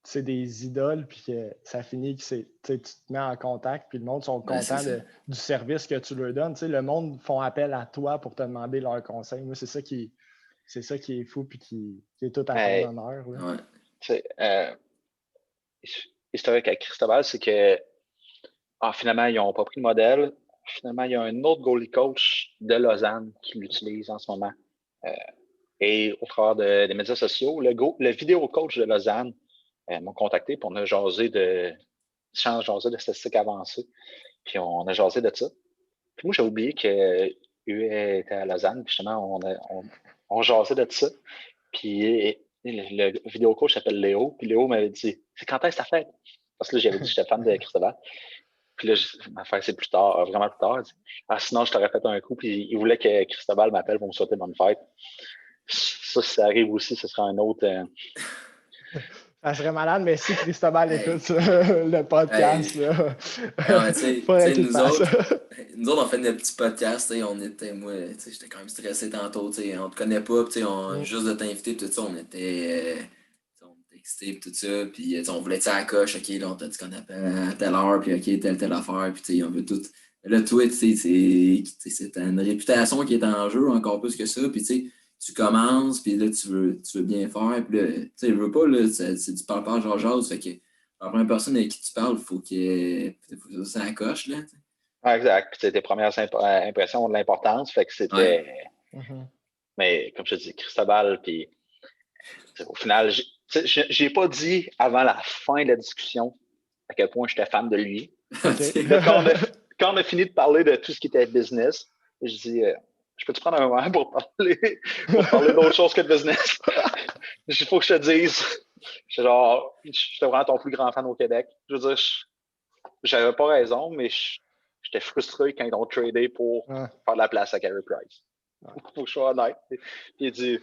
C'est des idoles, puis que ça finit que tu te mets en contact, puis le monde sont contents du service que tu leur donnes. Le monde font appel à toi pour te demander leurs conseils. Moi, c'est ça qui est fou, puis qui est tout à ton honneur. Ouais. Historique avec Cristobal, c'est que finalement, ils n'ont pas pris le modèle. Finalement, il y a un autre goalie coach de Lausanne qui l'utilise en ce moment. Et au travers des médias sociaux, le vidéo coach de Lausanne m'ont contacté pour nous jaser de statistiques avancées. Puis on a jasé de ça. Puis moi, j'ai oublié que eux étaient à Lausanne. Puis justement, on jasait de ça. Puis le vidéo coach s'appelle Léo. Puis Léo m'avait dit, c'est quand est-ce ta fête? Parce que là, j'avais dit, j'étais fan de Cristobal. Puis là, ma fête, c'est plus tard, vraiment plus tard. Il dit, sinon, je t'aurais fait un coup. Puis il voulait que Cristobal m'appelle pour me souhaiter bonne fête. Ça, si ça arrive aussi, ce sera un autre. Ça serait malade, mais si Cristobal écoute le podcast, là. Nous autres, on fait des petits podcasts. Moi, j'étais quand même stressé tantôt. On te connaît pas. Juste de t'inviter, tout ça, on était excités, tout ça. Puis on voulait à la coche. OK, là, on t'a dit qu'on appelle à telle heure. Puis OK, telle affaire. Puis on veut tout. Là, toi, c'est une réputation qui est en jeu encore plus que ça. Puis tu commences, puis là, tu veux bien faire, puis là, tu veux pas, là, c'est du parle-parle genre fait que la première personne avec qui tu parles, faut que ça accroche, là. Exact. Puis tes premières impressions ont de l'importance, fait que c'était... Ouais. Mais comme je te dis, Cristobal, puis au final, j'ai pas dit avant la fin de la discussion à quel point j'étais fan de lui. Quand on a fini de parler de tout ce qui était business, je dis... je peux te prendre un moment pour parler d'autre chose que de business? Il faut que je te dise. J'étais vraiment ton plus grand fan au Québec. Je veux dire, j'avais pas raison, mais j'étais frustré quand ils ont tradé pour faire de la place à Carey Price. Faut que je sois honnête. Puis il dit,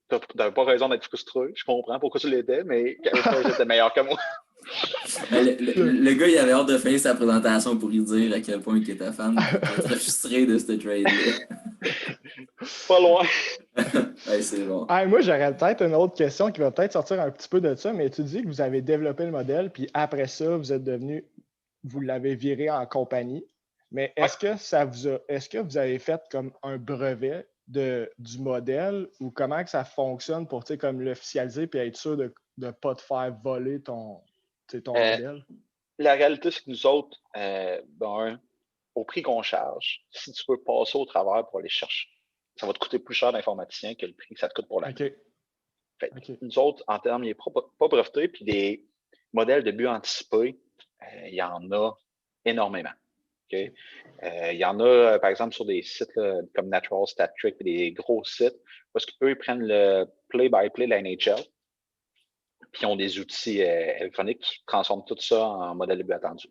t'avais pas raison d'être frustré. Je comprends pourquoi tu l'étais, mais Carey Price était meilleur que moi. Le gars, il avait hâte de finir sa présentation pour lui dire à quel point il était fan. Il était très frustré de ce trade-là. Pas loin. Ouais, c'est bon. Moi, j'aurais peut-être une autre question qui va peut-être sortir un petit peu de ça, mais tu dis que vous avez développé le modèle, puis après ça, vous l'avez viré en compagnie. Mais est-ce que vous avez fait comme un brevet du modèle ou comment que ça fonctionne pour comme l'officialiser puis être sûr de ne pas te faire voler ton modèle? La réalité, c'est que nous autres, au prix qu'on charge, si tu veux passer au travers pour aller chercher, ça va te coûter plus cher d'informaticien que le prix que ça te coûte pour l'année. Nous autres, en termes, il n'est pas breveté, puis des modèles de but anticipés, il y en a énormément. Il y en a, par exemple, sur des sites là, comme Natural Stat Trick, des gros sites, parce qu'eux, ils prennent le play-by-play de la NHL, puis ils ont des outils électroniques qui transforment tout ça en modèle de but attendu.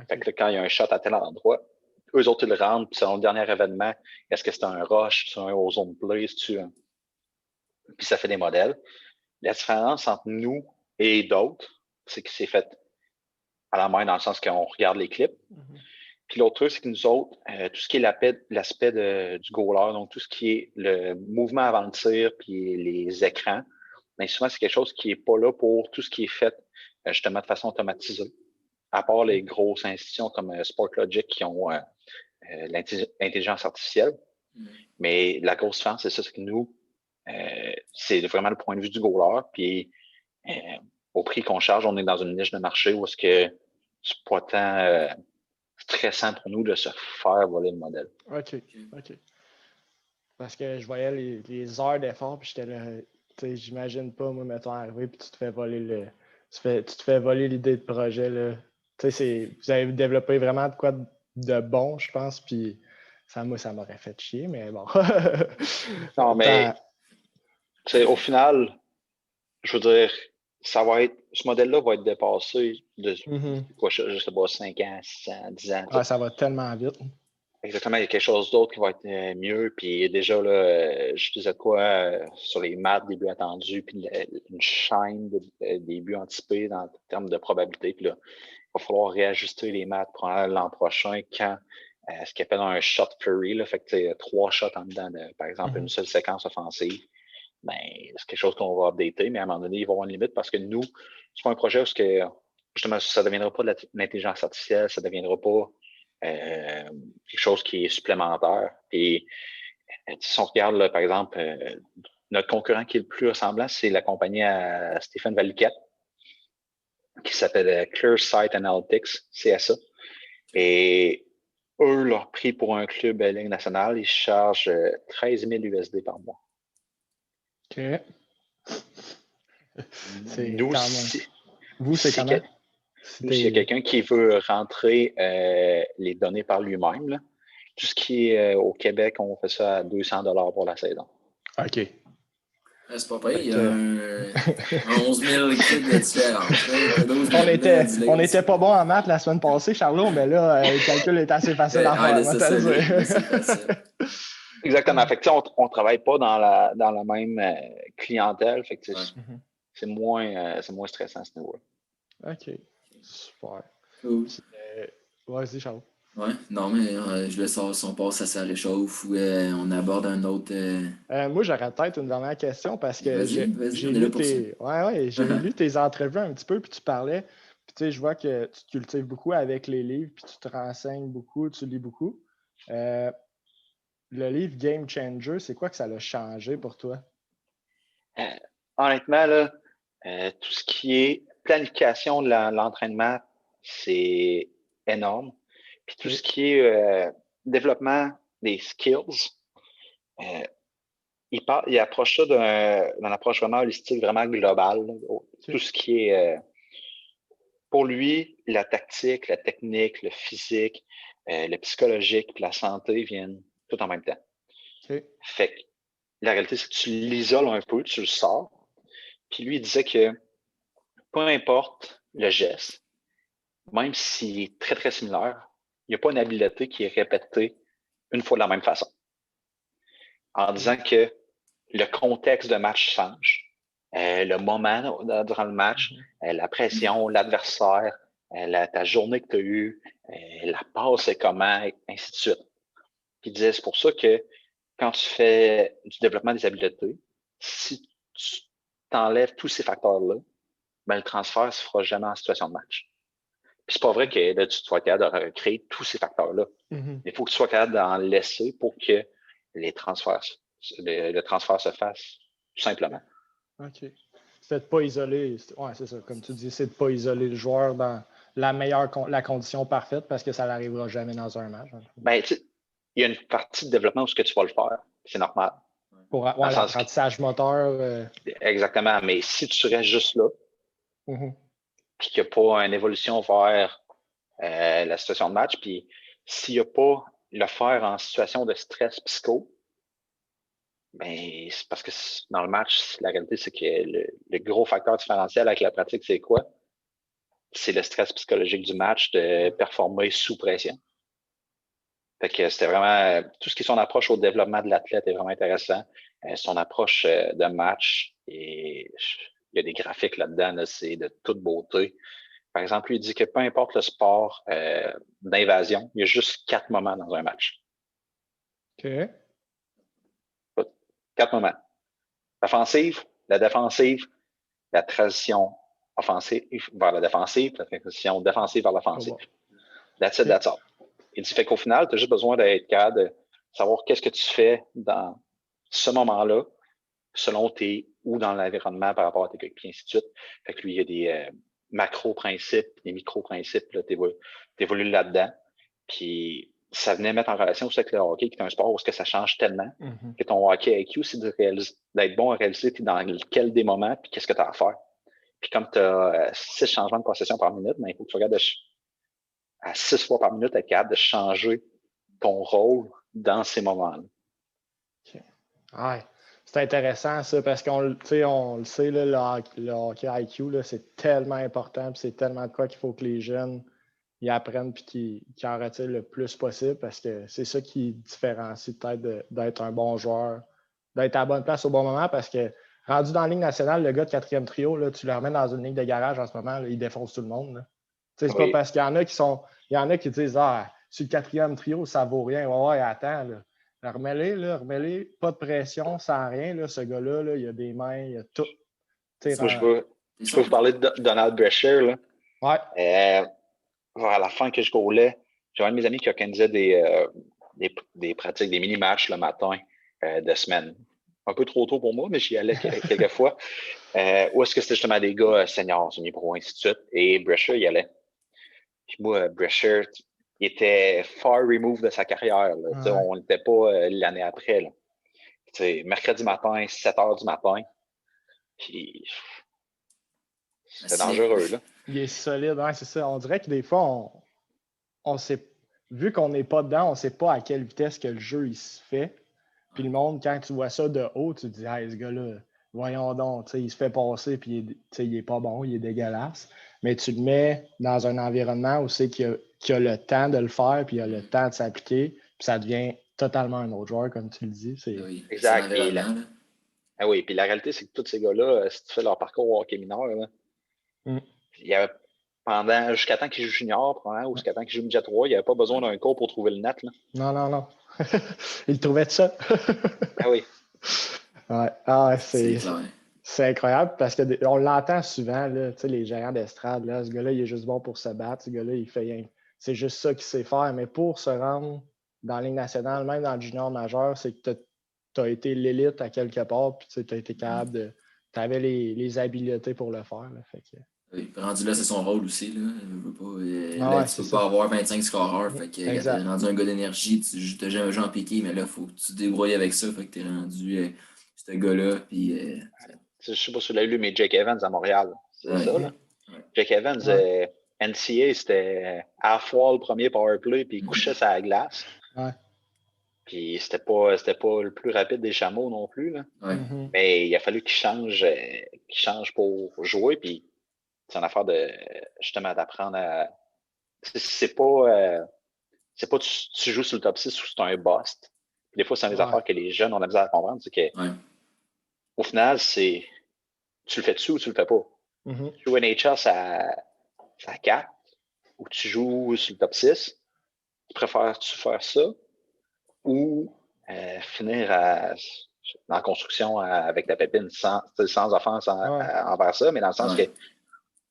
Fait que là, quand il y a un shot à tel endroit, eux autres, ils le rendent, puis selon le dernier événement, est-ce que c'est un rush, c'est un ozone play, puis ça fait des modèles. La différence entre nous et d'autres, c'est que c'est fait à la main dans le sens qu'on regarde les clips. Puis l'autre truc, c'est que nous autres, tout ce qui est l'aspect du goaler, donc tout ce qui est le mouvement avant le tir, puis les écrans, bien souvent, c'est quelque chose qui n'est pas là pour tout ce qui est fait justement de façon automatisée, à part les grosses institutions comme Sportlogic qui ont l'intelligence artificielle. Mais la grosse différence, c'est ça, c'est que nous, c'est vraiment le point de vue du goaler. Puis au prix qu'on charge, on est dans une niche de marché où est-ce que c'est pas tant stressant pour nous de se faire voler le modèle. OK. Parce que je voyais les heures d'effort, puis j'étais là, j'imagine pas, moi, mettons, arriver puis tu te fais voler tu te fais voler l'idée de projet, là. Vous avez développé vraiment de quoi de bon, je pense, puis moi, ça m'aurait fait chier, mais bon. Non, mais au final, je veux dire, ce modèle-là va être dépassé de quoi, je sais pas, 5 ans, 6 ans, 10 ans. Ah, ça va tellement vite. Exactement, il y a quelque chose d'autre qui va être mieux. Puis déjà, là, je disais quoi sur les maths, des buts attendus, puis une chaîne des buts anticipés en termes de probabilité. Puis là, il va falloir réajuster les maths pour l'an prochain quand ce qu'on appelle un shot flurry, là, fait que 3 shots en dedans de, par exemple, une seule séquence offensive. Ben, c'est quelque chose qu'on va updater, mais à un moment donné, il va y avoir une limite parce que nous, c'est pas un projet où justement, ça ne deviendra pas de l'intelligence artificielle, ça ne deviendra pas quelque chose qui est supplémentaire. Et si on regarde, là, par exemple, notre concurrent qui est le plus ressemblant, c'est la compagnie à Stéphane Valiquette, qui s'appelle ClearSight Analytics, CSA. Et eux, leur prix pour un club Ligue nationale, ils chargent 13 000 USD par mois. OK. Nous, vous, c'est comment? S'il y a quelqu'un qui veut rentrer les données par lui-même, là, tout ce qui est au Québec, on fait ça à 200 $ pour la saison. OK. C'est pas pire, il y a un 11 000 clics de différence. On était pas bon en maths la semaine passée, Charlot, mais là, le calcul est assez facile à faire. C'est facile. Exactement. Fait que, on ne travaille pas dans la même clientèle. Fait que, c'est moins stressant à ce niveau-là. OK. Super. Cool. Vas-y, Charles. Ouais, non, mais je laisse si on passe à ça réchauffe ou on aborde un autre. Moi, j'aurais peut-être une dernière question parce que j'ai lu lu tes entrevues un petit peu, puis tu parlais. Puis tu sais, je vois que tu te cultives beaucoup avec les livres, puis tu te renseignes beaucoup, tu lis beaucoup. Le livre Game Changer, c'est quoi que ça a changé pour toi? Honnêtement, là, tout ce qui est planification de l'entraînement, c'est énorme. Puis tout ce qui est développement des skills, il approche ça d'une approche vraiment holistique, vraiment globale. Tout ce qui est, pour lui, la tactique, la technique, le physique, le psychologique, puis la santé viennent tout en même temps. Fait que la réalité, c'est que tu l'isoles un peu, tu le sors. Puis lui, il disait que peu importe le geste, même s'il est très, très similaire, il n'y a pas une habileté qui est répétée une fois de la même façon. En disant que le contexte de match change, le moment durant le match, la pression, l'adversaire, ta journée que tu as eue, la passe c'est comment, ainsi de suite. Puis il disait, c'est pour ça que quand tu fais du développement des habiletés, si tu t'enlèves tous ces facteurs-là, ben, le transfert ne se fera jamais en situation de match. Puis c'est pas vrai que là, tu sois capable de créer tous ces facteurs-là. Il faut que tu sois capable d'en laisser pour que le transfert se fasse, tout simplement. OK. C'est de pas isoler, ouais, c'est ça, comme tu dis, c'est de pas isoler le joueur dans la condition parfaite parce que ça n'arrivera jamais dans un match. Ben, tu sais, il y a une partie de développement où ce que tu vas le faire. C'est normal. Pour l'apprentissage moteur. Exactement. Mais si tu restes juste là, puis qu'il n'y a pas une évolution vers la situation de match, puis s'il n'y a pas le faire en situation de stress psycho, ben, c'est parce que dans le match, la réalité, c'est que le gros facteur différentiel avec la pratique, c'est quoi? C'est le stress psychologique du match de performer sous pression. Fait que c'était vraiment, tout ce qui est son approche au développement de l'athlète est vraiment intéressant. Son approche de match, et il y a des graphiques là-dedans, là, c'est de toute beauté. Par exemple, lui, il dit que peu importe le sport d'invasion, il y a juste 4 moments dans un match. OK. 4 moments. L'offensive, la défensive, la transition offensive vers la défensive, la transition défensive vers l'offensive. That's it, that's all. Il dit fait qu'au final, tu as juste besoin d'être capable de savoir qu'est-ce que tu fais dans ce moment-là, selon tes ou dans l'environnement par rapport à tes coéquipiers, ainsi de suite. Fait que lui, il y a des macro-principes, des micro-principes, tu évolues là-dedans. Puis ça venait mettre en relation aussi avec le hockey, qui est un sport où ça change tellement que ton hockey IQ, c'est d'être bon à réaliser dans lequel des moments, puis qu'est-ce que tu as à faire. Puis comme tu as 6 changements de possession par minute, il faut que tu regardes à 6 fois par minute, être capable de changer ton rôle dans ces moments-là. Okay. Ouais. C'est intéressant ça, parce qu'on le sait, là, le hockey IQ, là, c'est tellement important, puis c'est tellement de quoi qu'il faut que les jeunes ils apprennent et qu'ils en retirent le plus possible, parce que c'est ça qui différencie peut-être d'être un bon joueur, d'être à la bonne place au bon moment, parce que rendu dans la Ligue nationale, le gars de 4e trio, là, tu le remets dans une ligue de garage en ce moment, là, il défonce tout le monde. C'est pas parce qu'il y en a qui disent sur le 4e trio, ça vaut rien. Ouais, attends, là. Remets-les, pas de pression, sans rien. Là, ce gars-là, là, il a des mains, il a tout. Moi, je peux vous parler de Donald Brescher. Là. Ouais. À la fin que je goalais, j'avais un de mes amis qui organisait des pratiques, des mini-matchs le matin de semaine. Un peu trop tôt pour moi, mais j'y allais quelques fois. Où est-ce que c'était justement des gars seniors, semi-pro, ainsi de suite. Et Brescher, il y allait. Puis moi, Brescher, il était far removed de sa carrière. Ouais. On n'était pas l'année après. Là. Mercredi matin, 7 h du matin. Puis c'était dangereux. Là. Il est solide, hein, c'est ça. On dirait que des fois, on sait, vu qu'on n'est pas dedans, on ne sait pas à quelle vitesse que le jeu il se fait. Puis le monde, quand tu vois ça de haut, tu te dis hey, ce gars-là, voyons donc, il se fait passer, puis il n'est pas bon, il est dégueulasse. Mais tu le mets dans un environnement où c'est qu'il a le temps de le faire, puis il a le temps de s'appliquer, puis ça devient totalement un autre joueur, comme tu le dis. Oui, exact. Oui, puis la réalité, c'est que tous ces gars-là, si tu fais leur parcours au hockey mineur, là, il y avait jusqu'à temps qu'ils jouent junior, ou jusqu'à temps qu'ils jouent midget 3, il n'y avait pas besoin d'un cours pour trouver le net. Là. Non. Il trouvait de ça. Oui. Ouais. C'est incroyable parce qu'on l'entend souvent, là, les gérants d'estrade, là, ce gars-là, il est juste bon pour se battre, ce gars-là, il fait rien. C'est juste ça qu'il sait faire, mais pour se rendre dans la Ligue nationale, même dans le junior majeur, c'est que tu as été l'élite à quelque part, puis tu as été capable de... Tu avais les habiletés pour le faire. Là, fait que... Oui, rendu là, c'est son rôle aussi. Là. Tu peux pas avoir 25 scoreurs. Fait que quand t'es rendu un gars d'énergie, tu t'as jamais joué en piqué, mais là, il faut que tu te débrouilles avec ça. Fait que t'es rendu ce gars-là. Puis, je sais pas si vous l'avez lu, mais Jake Evans à Montréal. C'est ça, là. Ouais. Jake Evans, NCA, c'était half-wall, premier powerplay, puis il couchait sur la glace. Ouais. Puis c'était pas le plus rapide des chameaux non plus. Là. Ouais. Mais il a fallu qu'il change pour jouer. Puis c'est une affaire de justement d'apprendre à. C'est pas tu joues sur le top 6 ou c'est un bust. Des fois, c'est des affaires que les jeunes ont la misère à comprendre. C'est que au final, c'est tu le fais dessus ou tu le fais pas. Tu joues NHL, ça 4 ou tu joues sur le top 6. Préfères-tu faire ça? Ou finir dans la construction avec la pépine sans offense envers ça, mais dans le sens que,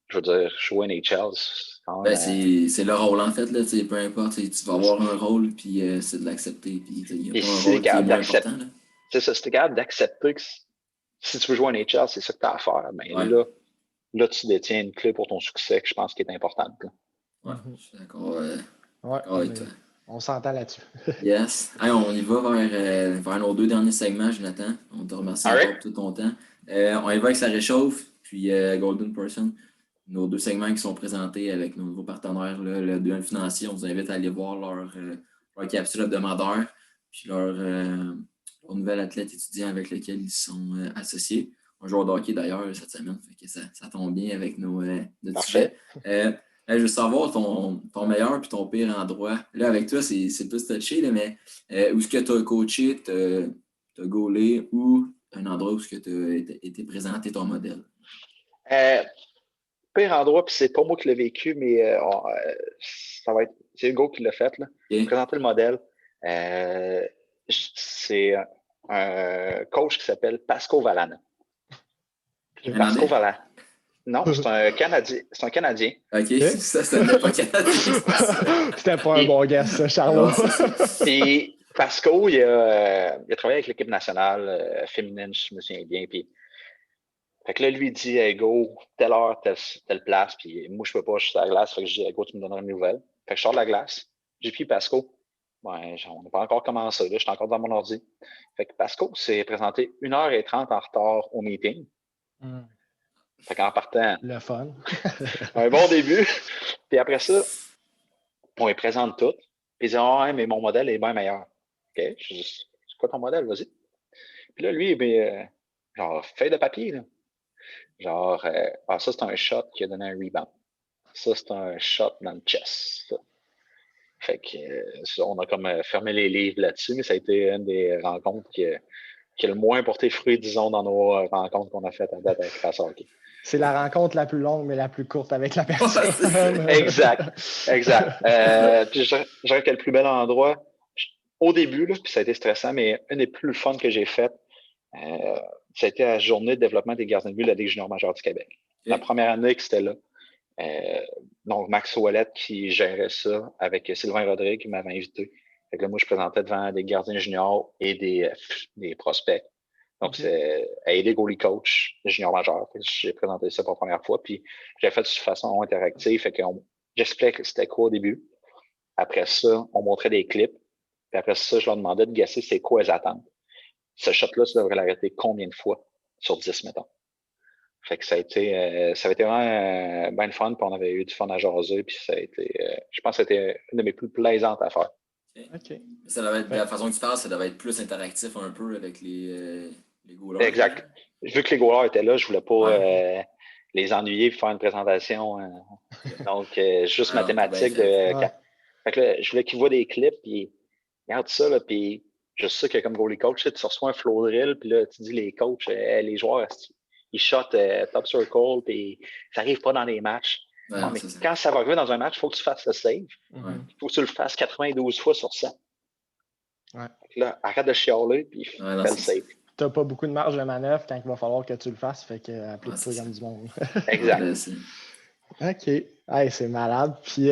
je veux dire, jouer NHL, c'est le rôle en fait, là, peu importe, tu vas avoir un rôle, puis c'est de l'accepter, puis il n'y a pas un rôle qui est moins important. C'est ça, si tu es capable d'accepter que si tu veux jouer en NHL, c'est ça que tu as à faire, mais là, tu détiens une clé pour ton succès que je pense qui est importante. Ouais, je suis d'accord avec toi. On s'entend là-dessus. Yes. Hey, on y va vers nos 2 derniers segments, Jonathan. On te remercie encore pour tout ton temps. On y va avec Ça réchauffe, puis Golden Person. Nos 2 segments qui sont présentés avec nos nouveaux partenaires, là, le DM Financier. On vous invite à aller voir leur capsule hebdomadaire, puis leur nouvel athlète étudiant avec lequel ils sont associés. Un joueur de hockey d'ailleurs cette semaine, fait que ça tombe bien avec notre sujet. Je veux savoir ton meilleur puis ton pire endroit. Là, avec toi, c'est plus touché, là, mais où est-ce que tu as coaché, tu as goalé, ou un endroit où est-ce que tu as été présenté ton modèle? Pire endroit, puis c'est pas moi qui l'ai vécu, mais c'est Hugo qui l'a fait. Là. Okay. Présenter le modèle. C'est un coach qui s'appelle Pasco Valana. Pasco Valana. Non, c'est un Canadien. OK, ça c'était pas Canadien. C'était pas un bon gars, ça, Charlot. Puis Pasco, il a travaillé avec l'équipe nationale féminine, je me souviens bien. Puis, fait que là, lui, il dit hey, go, telle heure, telle place. Puis moi, je peux pas, je suis sur la glace. Fait que je dis hey, go, tu me donneras une nouvelle. Fait que je sors de la glace. J'ai pris Pasco. Ouais, on n'a pas encore commencé. Là, je suis encore dans mon ordi. Fait que Pasco s'est présenté 1h30 en retard au meeting. Fait qu'en partant, Le fun. un bon début. Puis après ça, on les présente toutes. Puis il dit, ah, ouais, mais mon modèle est bien meilleur. OK? Je dis, c'est quoi ton modèle? Vas-y. Puis là, lui, genre, feuille de papier, là. Genre, ça, c'est un shot qui a donné un rebound. Ça, c'est un shot dans le chest. Ça. Fait que, on a comme fermé les livres là-dessus, mais ça a été une des rencontres qui a le moins porté fruit, disons, dans nos rencontres qu'on a faites à date avec Face Hockey. C'est la rencontre la plus longue, mais la plus courte avec la personne. Exact. Puis je dirais que le plus bel endroit, au début, là, puis ça a été stressant, mais un des plus fun que j'ai fait, ça a été la journée de développement des gardiens de but de la Ligue junior majeure du Québec. La première année que c'était là. Donc, Max Ouellette qui gérait ça avec Sylvain Rodrigue qui m'avait invité. Fait que là, moi, je présentais devant des gardiens juniors et des prospects. Donc, c'est aider goalie coach de junior majeur. J'ai présenté ça pour la première fois. Puis, j'ai fait de façon interactive. Fait que j'expliquais c'était quoi au début. Après ça, on montrait des clips. Puis après ça, je leur demandais de guesser c'est quoi les attentes. Ce shot-là, ça devrait l'arrêter combien de fois sur 10, mettons. Fait que ça a été vraiment bien le fun, puis on avait eu du fun à jaser, puis ça a été, je pense que c'était une de mes plus plaisantes à faire. OK. Ça devait être, de la façon que tu parles, ça devait être plus interactif un peu avec les goalers. Exact. Vu que les goalers étaient là, je voulais pas les ennuyer et faire une présentation. Donc, juste mathématique. Fait que là, je voulais qu'ils voient des clips, puis regarde ça, là, puis je sais que comme goalie coach, tu reçois un flow drill, puis là, tu dis les coachs, les joueurs, ils shotent top circle, puis ça n'arrive pas dans les matchs. Ouais, non, mais quand ça va arriver dans un match, il faut que tu fasses le save. Il faut que tu le fasses 92 fois sur 100. Ouais. Là, arrête de chialer, puis fais le save. Tu n'as pas beaucoup de marge de manœuvre quand il va falloir que tu le fasses, fait que applique-toi comme du monde. Exact. OK. Hey, c'est malade. Puis,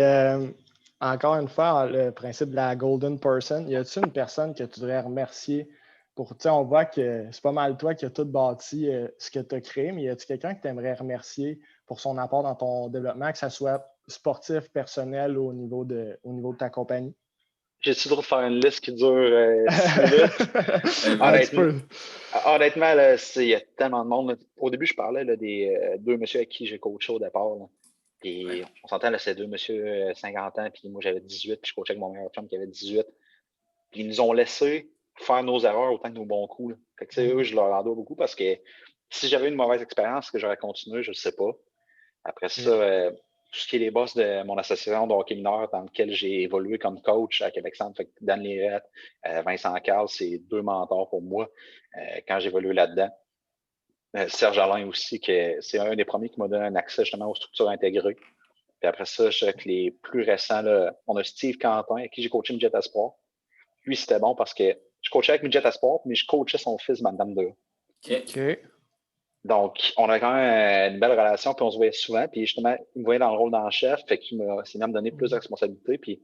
encore une fois, le principe de la golden person, y a-t-il une personne que tu devrais remercier on voit que c'est pas mal toi qui as tout bâti ce que tu as créé, mais y a-t-il quelqu'un que tu aimerais remercier pour son apport dans ton développement, que ce soit sportif, personnel ou au niveau de ta compagnie? J'ai-tu le droit de faire une liste qui dure 6 minutes? Honnêtement, il y a tellement de monde. Là. Au début, je parlais là, des deux messieurs avec qui j'ai coaché au départ. Là. Puis on s'entend, là, c'est deux messieurs 50 ans, puis moi j'avais 18, puis je coachais avec mon meilleur chum qui avait 18. Puis ils nous ont laissé faire nos erreurs autant que nos bons coups. Là. Fait que, eux, je leur en dois beaucoup parce que si j'avais une mauvaise expérience, que j'aurais continué, je ne sais pas. Après ça, tout ce qui est les boss de mon association de hockey mineur dans lequel j'ai évolué comme coach à Québec-Centre, fait que Dan Lirette, Vincent Carl, c'est deux mentors pour moi quand j'ai évolué là-dedans. Serge Alain aussi, c'est un des premiers qui m'a donné un accès justement aux structures intégrées. Puis après ça, je dirais que les plus récents, là, on a Steve Quentin, avec qui j'ai coaché Midget Espoir. Lui, c'était bon parce que je coachais avec Midget Espoir, mais je coachais son fils, Madame 2. OK. Donc, on a quand même une belle relation, puis on se voyait souvent. Puis justement, il me voyait dans le rôle d'un chef, fait qu'il s'est même donné plus de responsabilités. Puis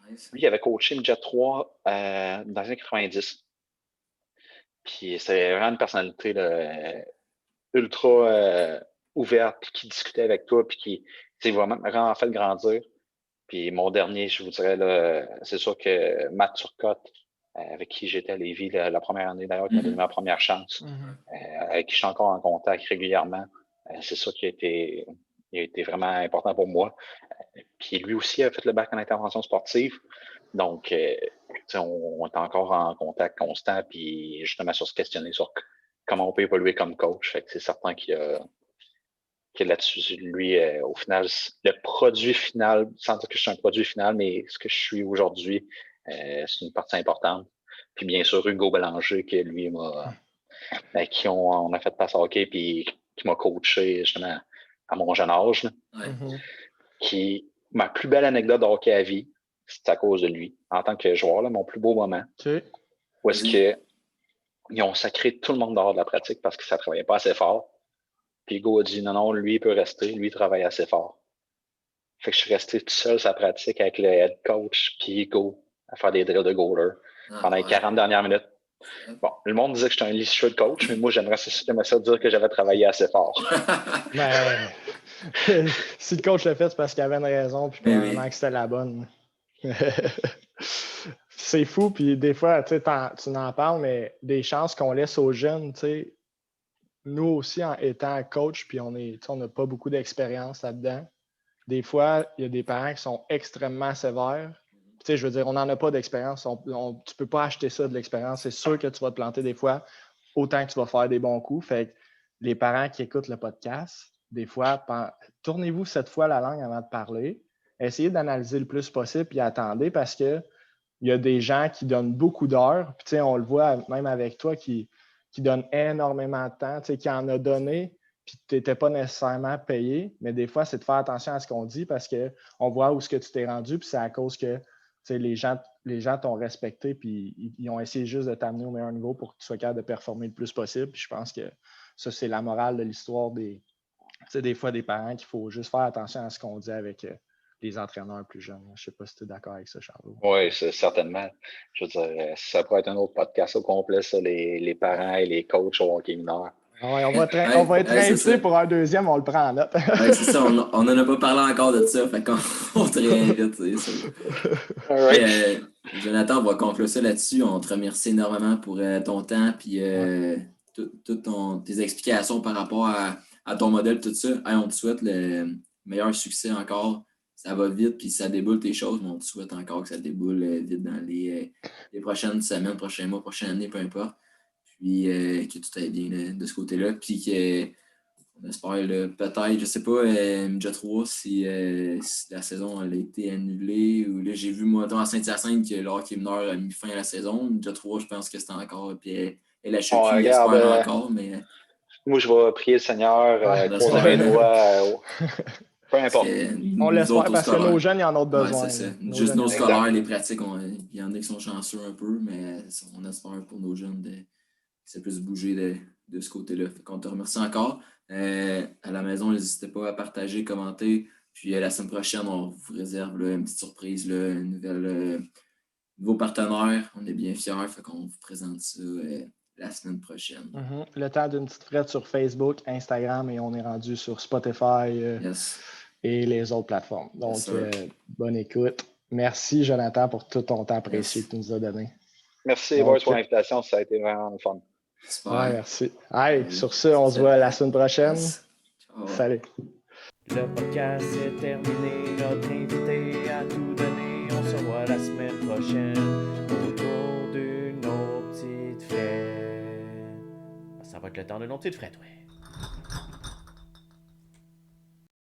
lui, il avait coaché Midget 3 dans les années 90. Puis c'était vraiment une personnalité là, ultra ouverte, puis qui discutait avec toi, puis qui s'est vraiment fait grandir. Puis mon dernier, je vous dirais, là, c'est sûr que Matt Turcotte, avec qui j'étais à Lévis la première année d'ailleurs, qui m'a donné ma première chance, avec qui je suis encore en contact régulièrement. C'est ça qui a été vraiment important pour moi. Puis lui aussi a fait le bac en intervention sportive. Donc, on est encore en contact constant, puis justement sur se questionner sur comment on peut évoluer comme coach. Fait que c'est certain qu'il y a là-dessus, lui, au final, le produit final, sans dire que je suis un produit final, mais ce que je suis aujourd'hui, c'est une partie importante. Puis bien sûr, Hugo Bélanger, qui lui avec qui on a fait passe hockey, puis qui m'a coaché justement à mon jeune âge. Ma plus belle anecdote de hockey à vie, c'est à cause de lui, en tant que joueur, là, mon plus beau moment. Où est-ce qu'ils ont sacré tout le monde dehors de la pratique parce que ça ne travaillait pas assez fort. Puis Hugo a dit non, lui, il peut rester, lui, il travaille assez fort. Fait que je suis resté tout seul sur la pratique avec le head coach, puis Hugo, à faire des drills de goaler pendant les 40 dernières minutes. Bon, le monde disait que j'étais un licheux de coach, mais moi, j'aimerais ça dire que j'avais travaillé assez fort. Ben, si le coach l'a fait, c'est parce qu'il avait une raison, puis probablement que c'était la bonne. c'est fou, puis des fois, tu en parles, mais des chances qu'on laisse aux jeunes, tu sais, nous aussi, en étant coach, puis on n'a pas beaucoup d'expérience là-dedans, des fois, il y a des parents qui sont extrêmement sévères. Tu sais, je veux dire, on n'en a pas d'expérience. Tu ne peux pas acheter ça de l'expérience. C'est sûr que tu vas te planter des fois, autant que tu vas faire des bons coups. Fait que les parents qui écoutent le podcast, des fois, tournez-vous cette fois la langue avant de parler. Essayez d'analyser le plus possible, puis attendez, parce que il y a des gens qui donnent beaucoup d'heures. Puis, tu sais, on le voit même avec toi qui donne énormément de temps, tu sais, qui en a donné, puis tu n'étais pas nécessairement payé. Mais des fois, c'est de faire attention à ce qu'on dit parce qu'on voit où est-ce que tu t'es rendu, puis c'est à cause que les gens t'ont respecté, puis ils ont essayé juste de t'amener au meilleur niveau pour que tu sois capable de performer le plus possible. Puis je pense que ça, c'est la morale de l'histoire des fois des parents qu'il faut juste faire attention à ce qu'on dit avec les entraîneurs plus jeunes. Je ne sais pas si tu es d'accord avec ça, Charles. Oui, certainement. Je veux dire, ça pourrait être un autre podcast au complet, ça, les parents et les coachs au hockey mineur. Ouais, on va être invité pour un deuxième, on le prend en note. Ouais, c'est ça, on n'en a pas parlé encore de ça, fait qu'on te réinvite, c'est ça. Right. Jonathan, on va conclure ça là-dessus. On te remercie énormément pour ton temps puis toutes tes explications par rapport à ton modèle, tout ça. Hey, on te souhaite le meilleur succès encore. Ça va vite, puis ça déboule tes choses, mais on te souhaite encore que ça déboule vite dans les prochaines semaines, prochains mois, prochaines années, peu importe. Puis que tout aille bien de ce côté-là. Puis on espère peut-être, je sais pas, Midget 3, si la saison elle a été annulée. Ou là, j'ai vu moi dans Saint-Hyacinthe que le hockey mineur a mis fin à la saison. Midget 3, je pense que c'était encore. Puis LHQ, espère encore, mais. Moi, je vais prier le Seigneur, croiser mes doigts. Peu importe. On l'espère parce que nos jeunes, ils en ont besoin. Ouais, c'est ça. Juste nos scolaires, les pratiques, il y en a qui sont chanceux un peu, mais on espère pour nos jeunes que ça puisse bouger de ce côté-là. Fait qu'on te remercie encore. À la maison, n'hésitez pas à partager, commenter. Puis la semaine prochaine, on vous réserve une petite surprise, un nouveau partenaire. On est bien fiers, fait qu'on vous présente ça la semaine prochaine. Le temps d'une petite frette sur Facebook, Instagram, et on est rendu sur Spotify et les autres plateformes. Donc, bonne écoute. Merci, Jonathan, pour tout ton temps précieux que tu nous as donné. Merci, Boys, pour l'invitation. Ça a été vraiment le fun. Ouais, merci. Hey, sur ce, on se voit la semaine prochaine. Salut. Le podcast est terminé. Notre invité a tout donné. On se revoit la semaine prochaine autour d'une autre petite fête. Ça va être le temps d'une autre petite fête, ouais.